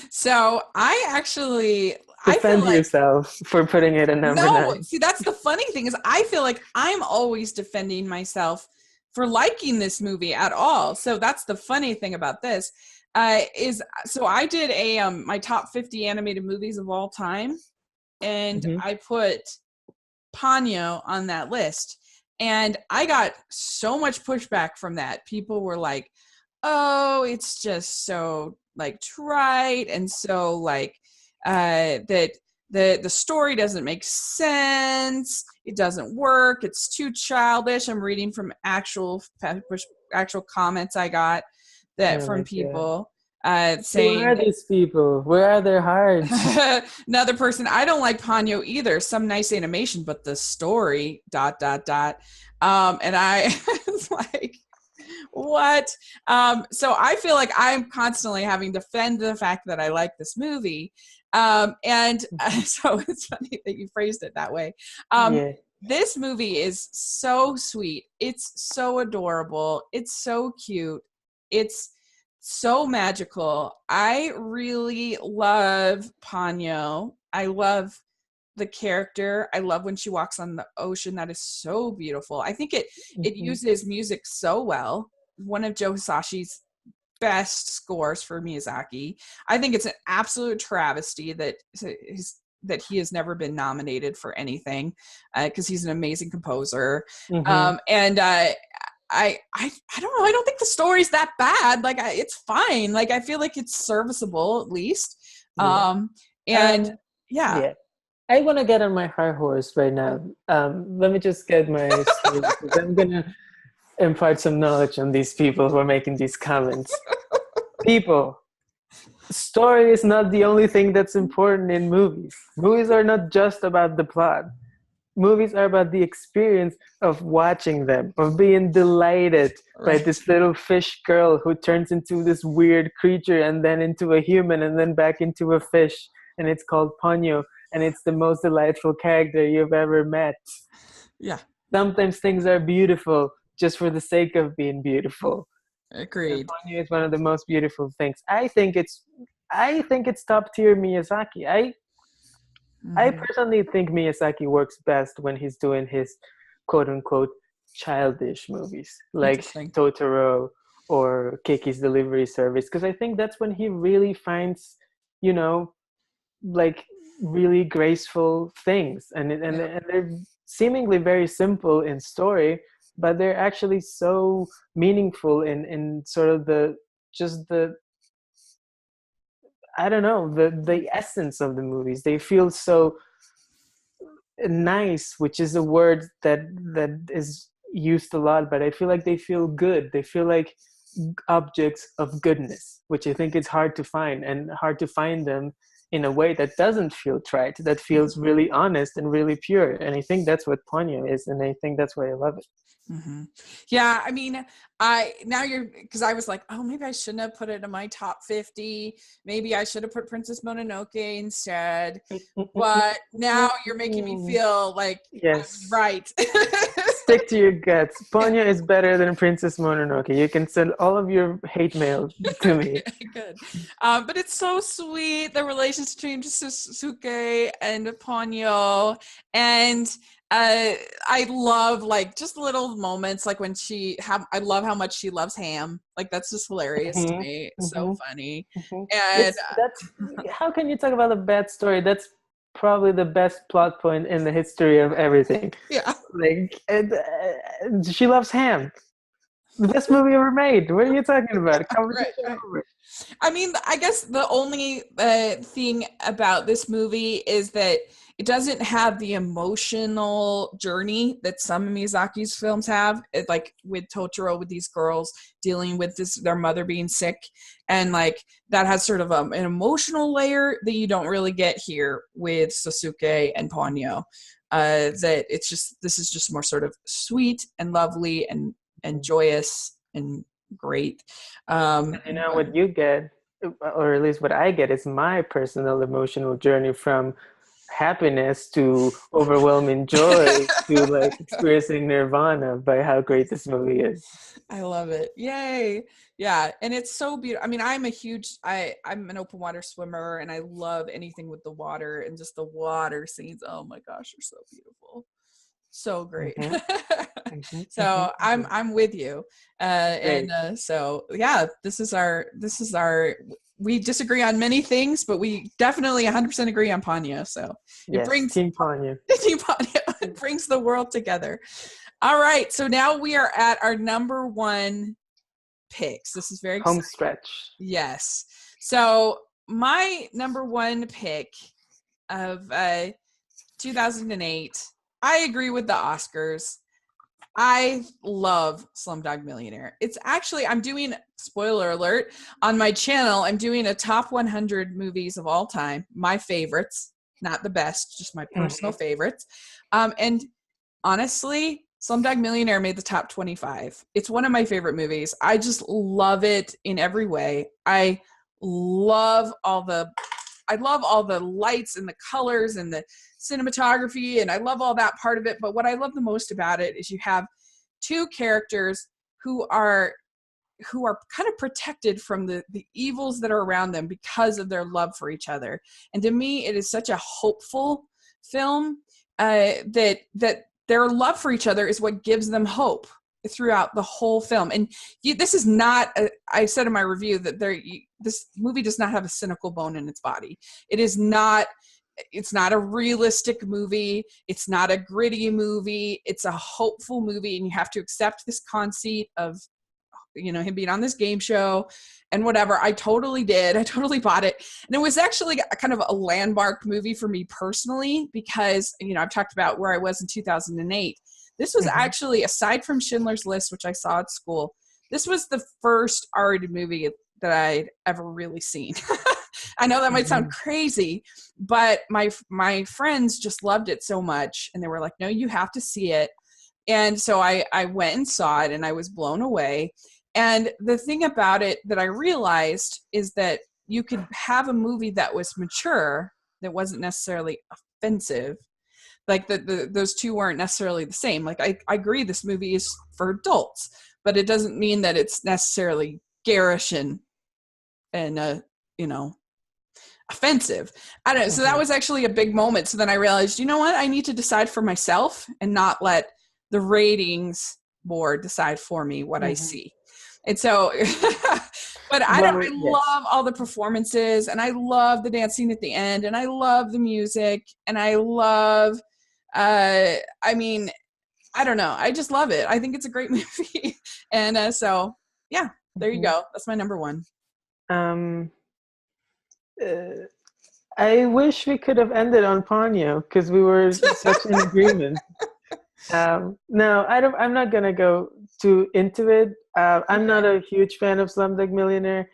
Speaker 1: So I actually
Speaker 2: defend yourself for putting it at number 9.
Speaker 1: See, that's the funny thing, is I feel like I'm always defending myself for liking this movie at all. So that's the funny thing about this. So I did my top 50 animated movies of all time, and I put Ponyo on that list, and I got so much pushback from that. People were like, oh, it's just so like trite, and so like that the story doesn't make sense, it doesn't work, it's too childish. I'm reading from actual comments I got from people saying,
Speaker 2: where are these people? Where are their hearts?
Speaker 1: Another person, I don't like Ponyo either. Some nice animation, but the story ... And I was like, what? So I feel like I'm constantly having to defend the fact that I like this movie. So it's funny that you phrased it that way. This movie is so sweet. It's so adorable. It's so cute. It's so magical. I really love Ponyo. I love the character. I love when she walks on the ocean. That is so beautiful. I think it uses music so well. One of Joe Hisashi's best scores for Miyazaki. I think it's an absolute travesty that he has never been nominated for anything, because he's an amazing composer. And I don't know. I don't think the story's that bad. Like it's fine. Like I feel like it's serviceable at least.
Speaker 2: I want to get on my high horse right now. Let me just get my story, because I'm gonna impart some knowledge on these people who are making these comments. People, story is not the only thing that's important in movies. Movies are not just about the plot. movies are about the experience of watching them, of being delighted by this little fish girl who turns into this weird creature and then into a human and then back into a fish. And it's called Ponyo. And it's the most delightful character you've ever met.
Speaker 1: Yeah.
Speaker 2: Sometimes things are beautiful just for the sake of being beautiful.
Speaker 1: Agreed.
Speaker 2: Ponyo is one of the most beautiful things. I think it's top tier Miyazaki. I personally think Miyazaki works best when he's doing his quote unquote childish movies like Totoro or Kiki's Delivery Service, because I think that's when he really finds, like really graceful things, and they're seemingly very simple in story, but they're actually so meaningful in sort of the I don't know, the essence of the movies. They feel so nice, which is a word that is used a lot, but I feel like they feel good. They feel like objects of goodness, which I think is hard to find, and hard to find them in a way that doesn't feel trite, that feels really honest and really pure. And I think that's what Ponyo is, and I think that's why I love it.
Speaker 1: Mm-hmm. Yeah, I mean, because I was like, oh, maybe I shouldn't have put it in my top 50. Maybe I should have put Princess Mononoke instead. But now you're making me feel like
Speaker 2: yes,
Speaker 1: I'm right.
Speaker 2: Stick to your guts. Ponyo is better than Princess Mononoke. You can send all of your hate mail to me.
Speaker 1: Good. But it's so sweet, the relationship between Sasuke and Ponyo. And I love like just little moments like when I love how much she loves ham. Like that's just hilarious to me. It's so funny. And
Speaker 2: that's how can you talk about a bad story? That's probably the best plot point in the history of everything.
Speaker 1: Yeah.
Speaker 2: Like she loves ham. The best movie ever made. What are you talking about?
Speaker 1: Right. I mean, I guess the only thing about this movie is that it doesn't have the emotional journey that some of Miyazaki's films have. Like with Totoro, with these girls dealing with their mother being sick, and like that has sort of an emotional layer that you don't really get here with Sasuke and Ponyo. That this is just more sort of sweet and lovely and joyous and great.
Speaker 2: What you get, or at least what I get, is my personal emotional journey from happiness to overwhelming joy to like experiencing nirvana by how great this movie is.
Speaker 1: I love it. Yay. Yeah. And it's so beautiful. I mean, I'm an open water swimmer, and I love anything with the water, and just the water scenes. Oh my gosh, they're so beautiful. So great. So I'm with you. So yeah, this is our we disagree on many things, but we definitely 100% agree on Ponyo. So it brings
Speaker 2: Team Ponyo.
Speaker 1: It brings the world together. All right. So now we are at our number one picks. This is very
Speaker 2: home
Speaker 1: exciting.
Speaker 2: stretch.
Speaker 1: Yes. So my number one pick of 2008, I agree with the Oscars. I love Slumdog Millionaire. It's actually, I'm doing, spoiler alert, on my channel, I'm doing a top 100 movies of all time. My favorites, not the best, just my personal favorites. And honestly, Slumdog Millionaire made the top 25. It's one of my favorite movies. I just love it in every way. I love all the lights and the colors and the cinematography, and I love all that part of it. But what I love the most about it is you have two characters who are kind of protected from the evils that are around them because of their love for each other. And to me, it is such a hopeful film that their love for each other is what gives them hope throughout the whole film. And this is not I said in my review that this movie does not have a cynical bone in its body. It's not a realistic movie. It's not a gritty movie. It's a hopeful movie, and you have to accept this conceit of him being on this game show and whatever. I totally did. I totally bought it. And it was actually a kind of a landmark movie for me personally, because I've talked about where I was in 2008. This was actually, aside from Schindler's List, which I saw at school, this was the first R-rated movie that I'd ever really seen. I know that might sound crazy, but my friends just loved it so much, and they were like, no, you have to see it. And so I went and saw it, and I was blown away. And the thing about it that I realized is that you could have a movie that was mature, that wasn't necessarily offensive. Like those two weren't necessarily the same. Like I agree this movie is for adults, but it doesn't mean that it's necessarily garish and offensive. I don't know. So that was actually a big moment. So then I realized, you know what? I need to decide for myself and not let the ratings board decide for me what I see. And so, but I love all the performances, and I love the dance scene at the end, and I love the music, and I love, I don't know. I just love it. I think it's a great movie. And so, yeah, there you go. That's my number one.
Speaker 2: I wish we could have ended on Ponyo because we were such in agreement. No, I'm not gonna go too into it. I'm not a huge fan of Slumdog Millionaire.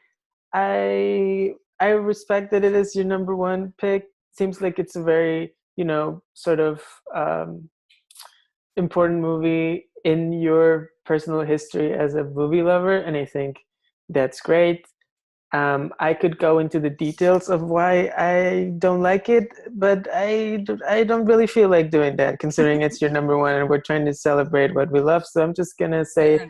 Speaker 2: I respect that it is your number one pick. Seems like it's a very sort of important movie in your personal history as a movie lover, and I think that's great. I could go into the details of why I don't like it, but I don't really feel like doing that, considering it's your number one and we're trying to celebrate what we love. So I'm just going to say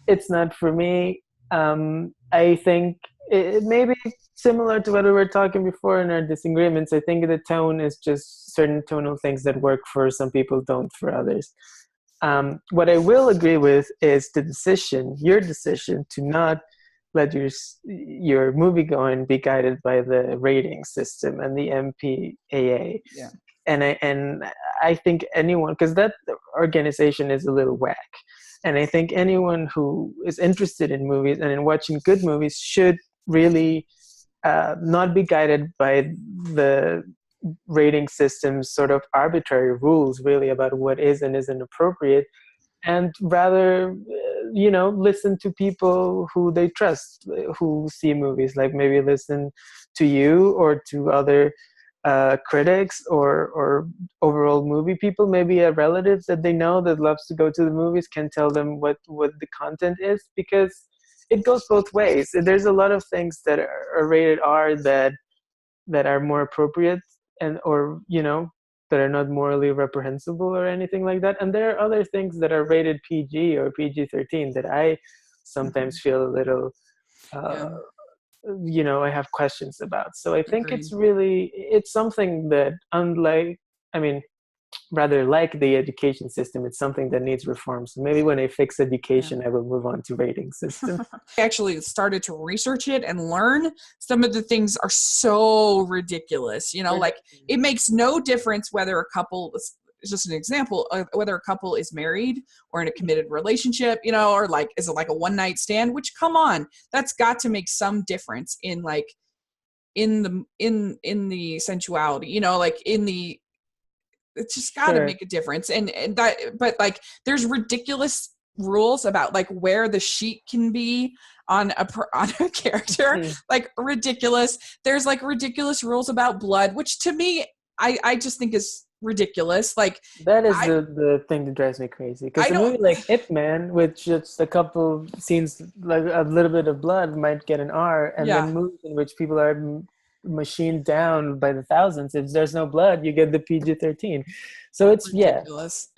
Speaker 2: it's not for me. I think it may be similar to what we were talking before in our disagreements. I think the tone is just certain tonal things that work for some people, don't for others. What I will agree with is your decision to not let your movie going be guided by the rating system and the MPAA.
Speaker 1: Yeah.
Speaker 2: And I think anyone, because that organization is a little whack, and I think anyone who is interested in movies and in watching good movies should really not be guided by the rating system's sort of arbitrary rules, really, about what is and isn't appropriate, and rather listen to people who they trust, who see movies, like maybe listen to you or to other critics or overall movie people, maybe a relative that they know that loves to go to the movies can tell them what the content is, because it goes both ways. There's a lot of things that are rated R that are more appropriate or that are not morally reprehensible or anything like that. And there are other things that are rated PG or PG-13 that I sometimes feel a little, I have questions about. So I think it's something that rather like the education system, it's something that needs reform. So maybe when I fix education, I will move on to rating system.
Speaker 1: I actually started to research it and learn some of the things are so ridiculous. Like it makes no difference whether a couple, it's just an example, whether a couple is married or in a committed relationship, or like, is it like a one night stand? Which, come on, that's got to make some difference in like, in the sensuality, like in the, it's just got to make a difference. And that, but like, there's ridiculous rules about like where the sheet can be on a character, like ridiculous. There's like ridiculous rules about blood, which to me, I just think is ridiculous. Like
Speaker 2: that is the thing that drives me crazy. Because a movie like Ip Man, with just a couple scenes, like a little bit of blood, might get an R, and then movies in which people are machined down by the thousands, if there's no blood, you get the PG-13. So it's
Speaker 1: ridiculous.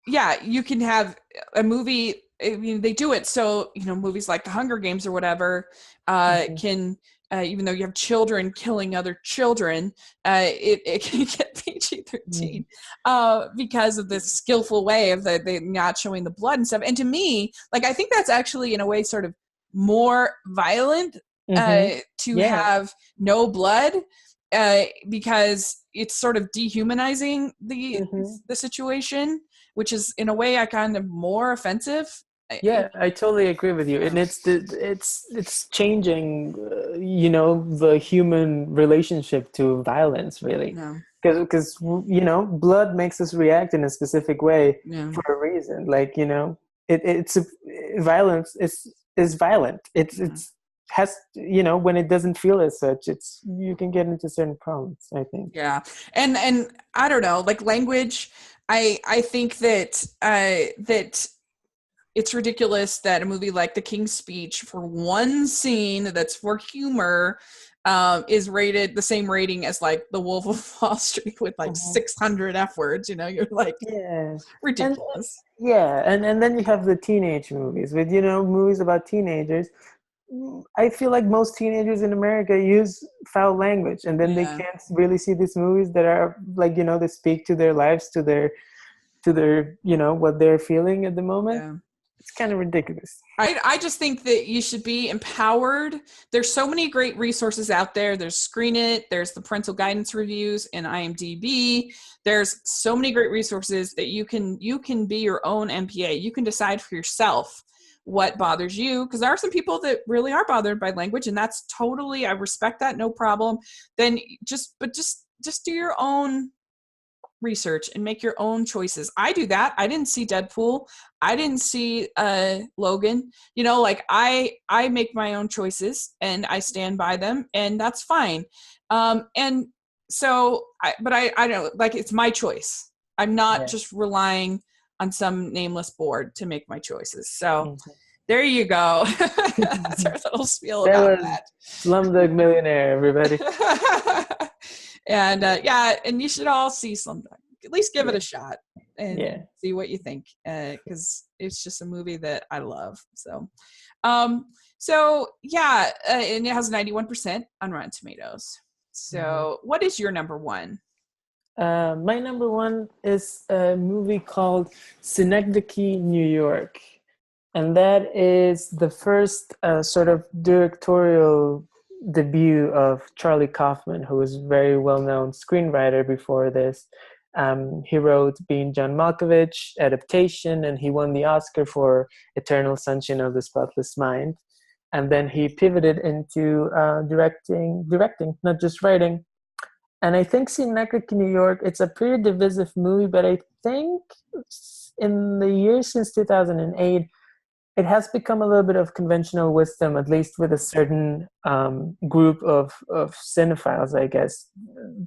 Speaker 1: You can have a movie, they do it so movies like The Hunger Games or whatever can even though you have children killing other children, it can get PG-13 because of this skillful way of they not showing the blood and stuff. And to me, like, I think that's actually in a way sort of more violent to have no blood because it's sort of dehumanizing the situation, which is in a way I kind of more offensive.
Speaker 2: I totally agree with you, and it's changing, the human relationship to violence, really, because blood makes us react in a specific way for a reason. Like it's violence. is violent. It's has, you know, when it doesn't feel as such, it's, you can get into certain problems, I think.
Speaker 1: Yeah. And I don't know, like language, I think that that it's ridiculous that a movie like The King's Speech, for one scene that's for humor, is rated the same rating as like The Wolf of Wall Street with like 600 F words. You know, you're like,
Speaker 2: Yeah,
Speaker 1: ridiculous.
Speaker 2: and then you have the teenage movies with, you know, movies about teenagers. I feel like most teenagers in America use foul language, and then they
Speaker 1: Yeah.
Speaker 2: can't really see these movies that are like, you know, that speak to their lives, to their, you know, what they're feeling at the moment.
Speaker 1: Yeah.
Speaker 2: It's kind of ridiculous.
Speaker 1: I just think that you should be empowered. There's so many great resources out there. There's Screen It. There's the parental guidance reviews in IMDb. There's so many great resources that you can be your own MPA. You can decide for yourself what bothers you, because there are some people that really are bothered by language, and that's totally, I respect that, no problem. Then just do your own research and make your own choices. I do that. I didn't see Deadpool. I didn't see Logan. You know, like I make my own choices and I stand by them, and that's fine. And so, I don't, like, it's my choice. I'm not just relying on some nameless board to make my choices. So there you go. That's our little spiel about that.
Speaker 2: Slumdog Millionaire, everybody.
Speaker 1: And and you should all see Slumdog. At least give it a shot and see what you think, because it's just a movie that I love. So, and it has 91% on Rotten Tomatoes. So, what is your number one?
Speaker 2: My number one is a movie called Synecdoche, New York, and that is the first sort of directorial debut of Charlie Kaufman, who was a very well-known screenwriter before this. He wrote Being John Malkovich adaptation, and he won the Oscar for Eternal Sunshine of the Spotless Mind. And then he pivoted into directing, not just writing. And I think Synecdoche, New York, it's a pretty divisive movie, but I think in the years since 2008, it has become a little bit of conventional wisdom, at least with a certain group of cinephiles, I guess,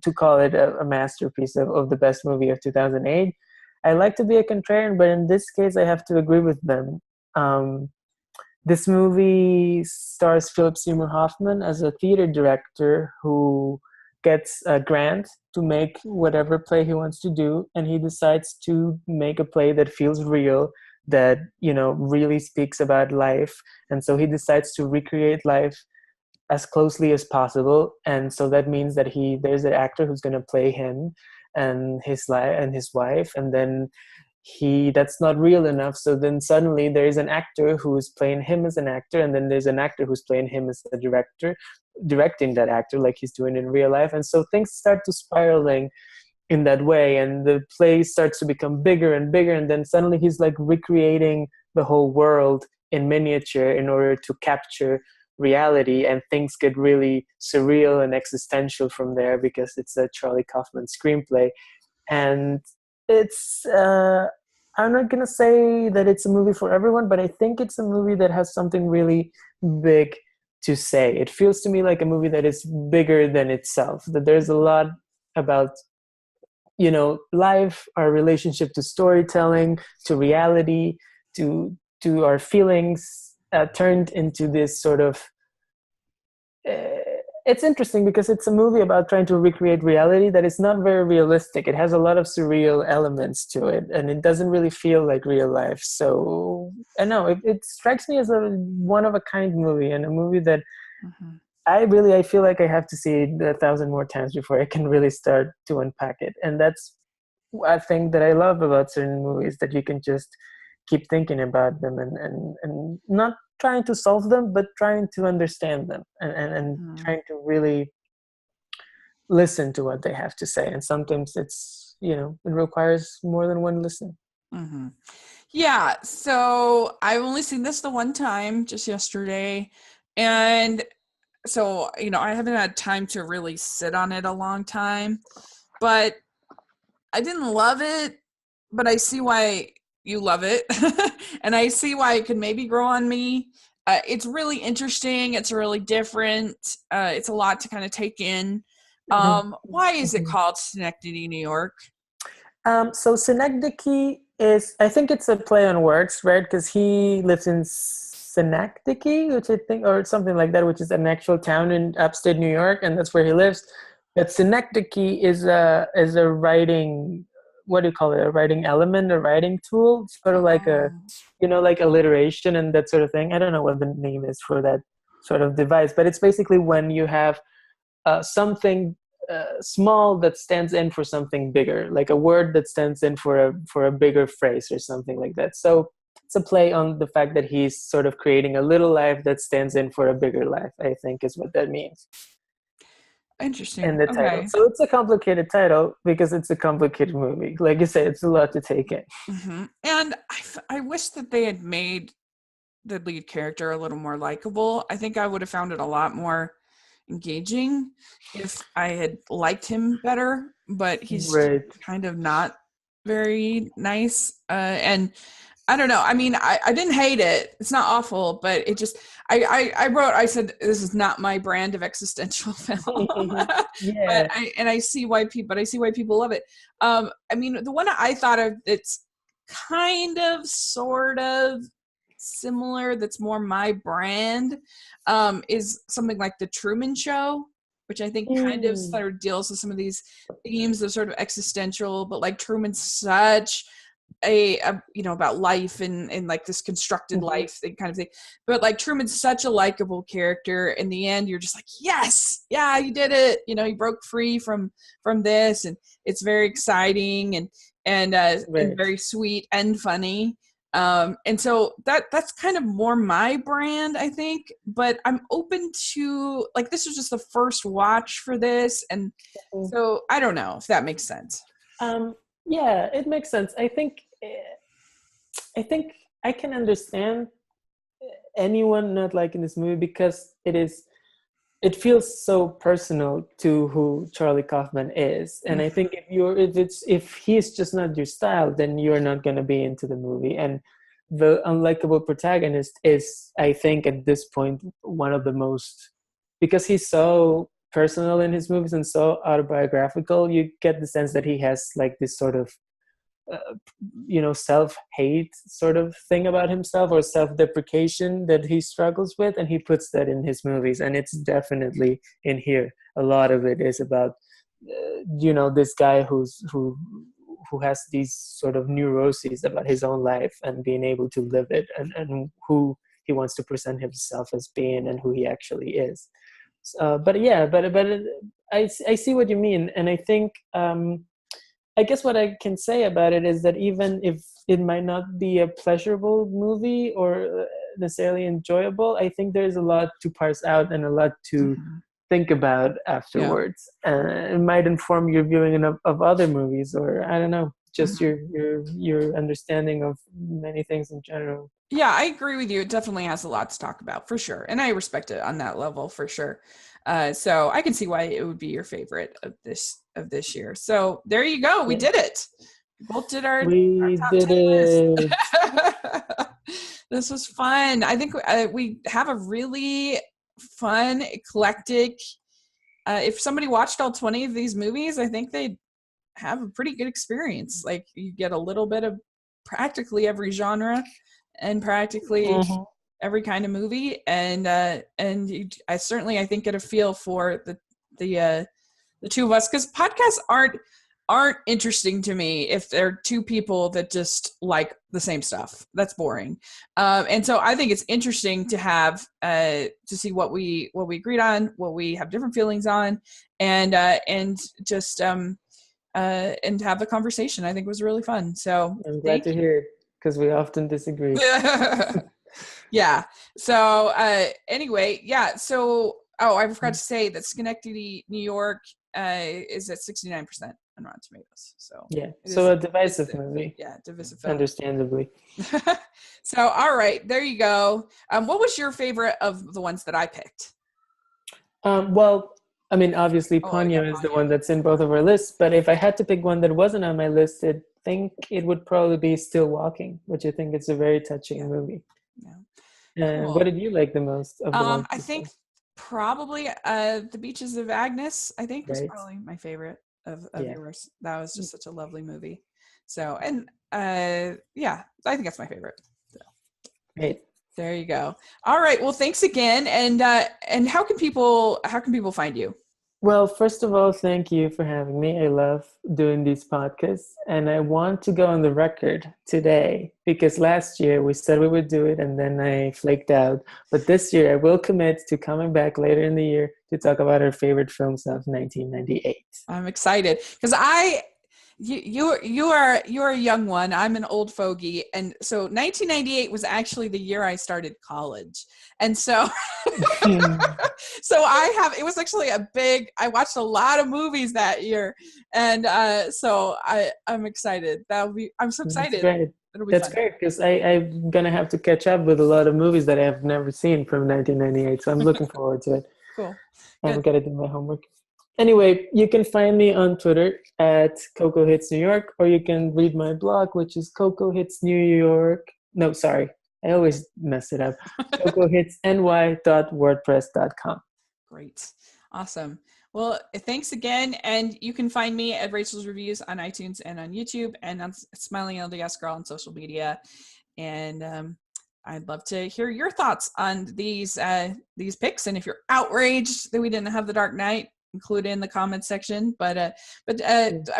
Speaker 2: to call it a masterpiece of the best movie of 2008. I like to be a contrarian, but in this case, I have to agree with them. This movie stars Philip Seymour Hoffman as a theater director who gets a grant to make whatever play he wants to do, and he decides to make a play that feels real, that, you know, really speaks about life. And so he decides to recreate life as closely as possible. And so that means that there's an actor who's going to play him and his wife, and then that's not real enough. So then suddenly there's an actor who's playing him as an actor, and then there's an actor who's playing him as a director, directing that actor like he's doing in real life. And so things start to spiraling in that way, and the play starts to become bigger and bigger, and then suddenly he's like recreating the whole world in miniature in order to capture reality, and things get really surreal and existential from there because it's a Charlie Kaufman screenplay. And it's I'm not gonna say that it's a movie for everyone, but I think it's a movie that has something really big to say. It feels to me like a movie that is bigger than itself, that there's a lot about, you know, life, our relationship to storytelling, to reality, to our feelings, turned into this sort of it's interesting because it's a movie about trying to recreate reality that is not very realistic. It has a lot of surreal elements to it, and it doesn't really feel like real life. So I know it strikes me as a one of a kind movie, and a movie that I feel like I have to see it 1,000 more times before I can really start to unpack it. And that's a thing that I love about certain movies, that you can just keep thinking about them and not trying to solve them, but trying to understand them and trying to really listen to what they have to say. And sometimes it's, you know, it requires more than one listen.
Speaker 1: Yeah. So I've only seen this the one time, just yesterday. And so, you know, I haven't had time to really sit on it a long time, but I didn't love it, but I see why you love it. And I see why it could maybe grow on me. It's really interesting. It's really different. It's a lot to kind of take in. Why is it called Schenectady, New York?
Speaker 2: So Synecdoche is, I think it's a play on words, right? Because he lives in Synecdoche, which I think, or something like that, which is an actual town in upstate New York, and that's where he lives. But Synecdoche is a writing, what do you call it? A writing element, a writing tool, sort of like a, like alliteration and that sort of thing. I don't know what the name is for that sort of device, but it's basically when you have something small that stands in for something bigger, like a word that stands in for a bigger phrase or something like that. So it's a play on the fact that he's sort of creating a little life that stands in for a bigger life, I think is what that means.
Speaker 1: Interesting.
Speaker 2: And the title. So it's a complicated title because it's a complicated movie. Like you say, it's a lot to take in.
Speaker 1: Mm-hmm. And I wish that they had made the lead character a little more likable. I think I would have found it a lot more engaging if I had liked him better, but he's kind of not very nice. And I don't know. I mean, I didn't hate it. It's not awful, but it just, I said, this is not my brand of existential film.
Speaker 2: Yeah.
Speaker 1: But I see why people love it. I mean, the one I thought of that's kind of, sort of similar, that's more my brand, is something like The Truman Show, which I think kind of sort of deals with some of these themes that are sort of existential, but like Truman's such a about life and like this constructed life thing kind of thing. But like Truman's such a likable character. In the end, you're just like, yes, yeah, you did it. He broke free from this, and it's very exciting and very sweet and funny. And so that's kind of more my brand, I think, but I'm open to, like, this was just the first watch for this. And so I don't know if that makes sense.
Speaker 2: Yeah, it makes sense. I think I can understand anyone not liking this movie because it feels so personal to who Charlie Kaufman is. And I think if he's just not your style, then you're not going to be into the movie. And the unlikable protagonist is, I think at this point, one of the most, because he's so personal in his movies and so autobiographical, you get the sense that he has like this sort of self-hate sort of thing about himself, or self-deprecation that he struggles with, and he puts that in his movies, and it's definitely in here. A lot of it is about this guy who has these sort of neuroses about his own life and being able to live it, and who he wants to present himself as being and who he actually is. But I see what you mean, and I think I guess what I can say about it is that even if it might not be a pleasurable movie or necessarily enjoyable, I think there's a lot to parse out and a lot to think about afterwards. It might inform your viewing of other movies, or I don't know, just your understanding of many things in general.
Speaker 1: Yeah, I agree with you. It definitely has a lot to talk about, for sure. And I respect it on that level, for sure. So I can see why it would be your favorite of this year. So there you go. We did it. We both did our top 10 list. This was fun. I think we have a really fun, eclectic. If somebody watched all 20 of these movies, I think they'd have a pretty good experience. Like, you get a little bit of practically every genre and practically every kind of movie, and I think get a feel for the two of us, because podcasts aren't interesting to me if they're two people that just like the same stuff. That's boring. And so I think it's interesting to have to see what we agreed on, what we have different feelings on, and just and have the conversation. I think it was really fun. So
Speaker 2: I'm glad to hear it, because we often disagree.
Speaker 1: Yeah. So anyway, yeah. So I forgot to say that Schenectady, New York, is at 69% on Rotten Tomatoes. So
Speaker 2: yeah. So a divisive movie.
Speaker 1: Yeah, divisive film.
Speaker 2: Understandably.
Speaker 1: So all right, there you go. What was your favorite of the ones that I picked?
Speaker 2: Well, I mean, obviously, Ponyo is the one that's in both of our lists. But if I had to pick one that wasn't on my list, I think it would probably be Still Walking, which I think is a very touching movie.
Speaker 1: Yeah.
Speaker 2: What
Speaker 1: Cool.
Speaker 2: did you like the most of the ones
Speaker 1: I
Speaker 2: you saw?
Speaker 1: think probably The Beaches of Agnes, I think, was
Speaker 2: Right.
Speaker 1: probably my favorite of
Speaker 2: Yeah.
Speaker 1: yours. That was just such a lovely movie. So, and yeah, I think that's my favorite. So,
Speaker 2: Great.
Speaker 1: there you go. All right. Well, thanks again. And how can people find you?
Speaker 2: Well, first of all, thank you for having me. I love doing these podcasts, and I want to go on the record today because last year we said we would do it and then I flaked out. But this year I will commit to coming back later in the year to talk about our favorite films of 1998.
Speaker 1: I'm excited because you're a young one. I'm an old fogey, and so 1998 was actually the year I started college, and so so it was actually I watched a lot of movies that year, and so I'm excited. I'm so
Speaker 2: That's
Speaker 1: excited.
Speaker 2: great.
Speaker 1: It'll be
Speaker 2: That's
Speaker 1: fun.
Speaker 2: great because I'm gonna have to catch up with a lot of movies that I have never seen from 1998. So I'm looking forward to it.
Speaker 1: Cool.
Speaker 2: I'm
Speaker 1: Good.
Speaker 2: gonna do my homework. Anyway, you can find me on Twitter at Coco Hits New York, or you can read my blog, which is Coco Hits New York. No, sorry, I always mess it up. CocoHitsNY.wordpress.com.
Speaker 1: Great. Awesome. Well, thanks again. And you can find me at Rachel's Reviews on iTunes and on YouTube and on Smiling LDS Girl on social media. And I'd love to hear your thoughts on these picks. And if you're outraged that we didn't have The Dark Knight, include it in the comments section. But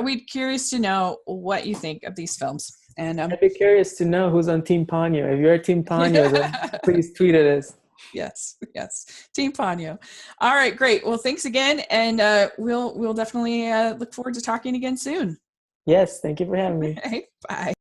Speaker 1: we'd curious to know what you think of these films. And
Speaker 2: I'd be curious to know who's on Team Ponyo. If you're Team Ponyo, then please tweet at us.
Speaker 1: Yes, Team Ponyo. All right, great. Well, thanks again, and we'll definitely look forward to talking again soon.
Speaker 2: Yes, thank you for having me.
Speaker 1: Okay, bye.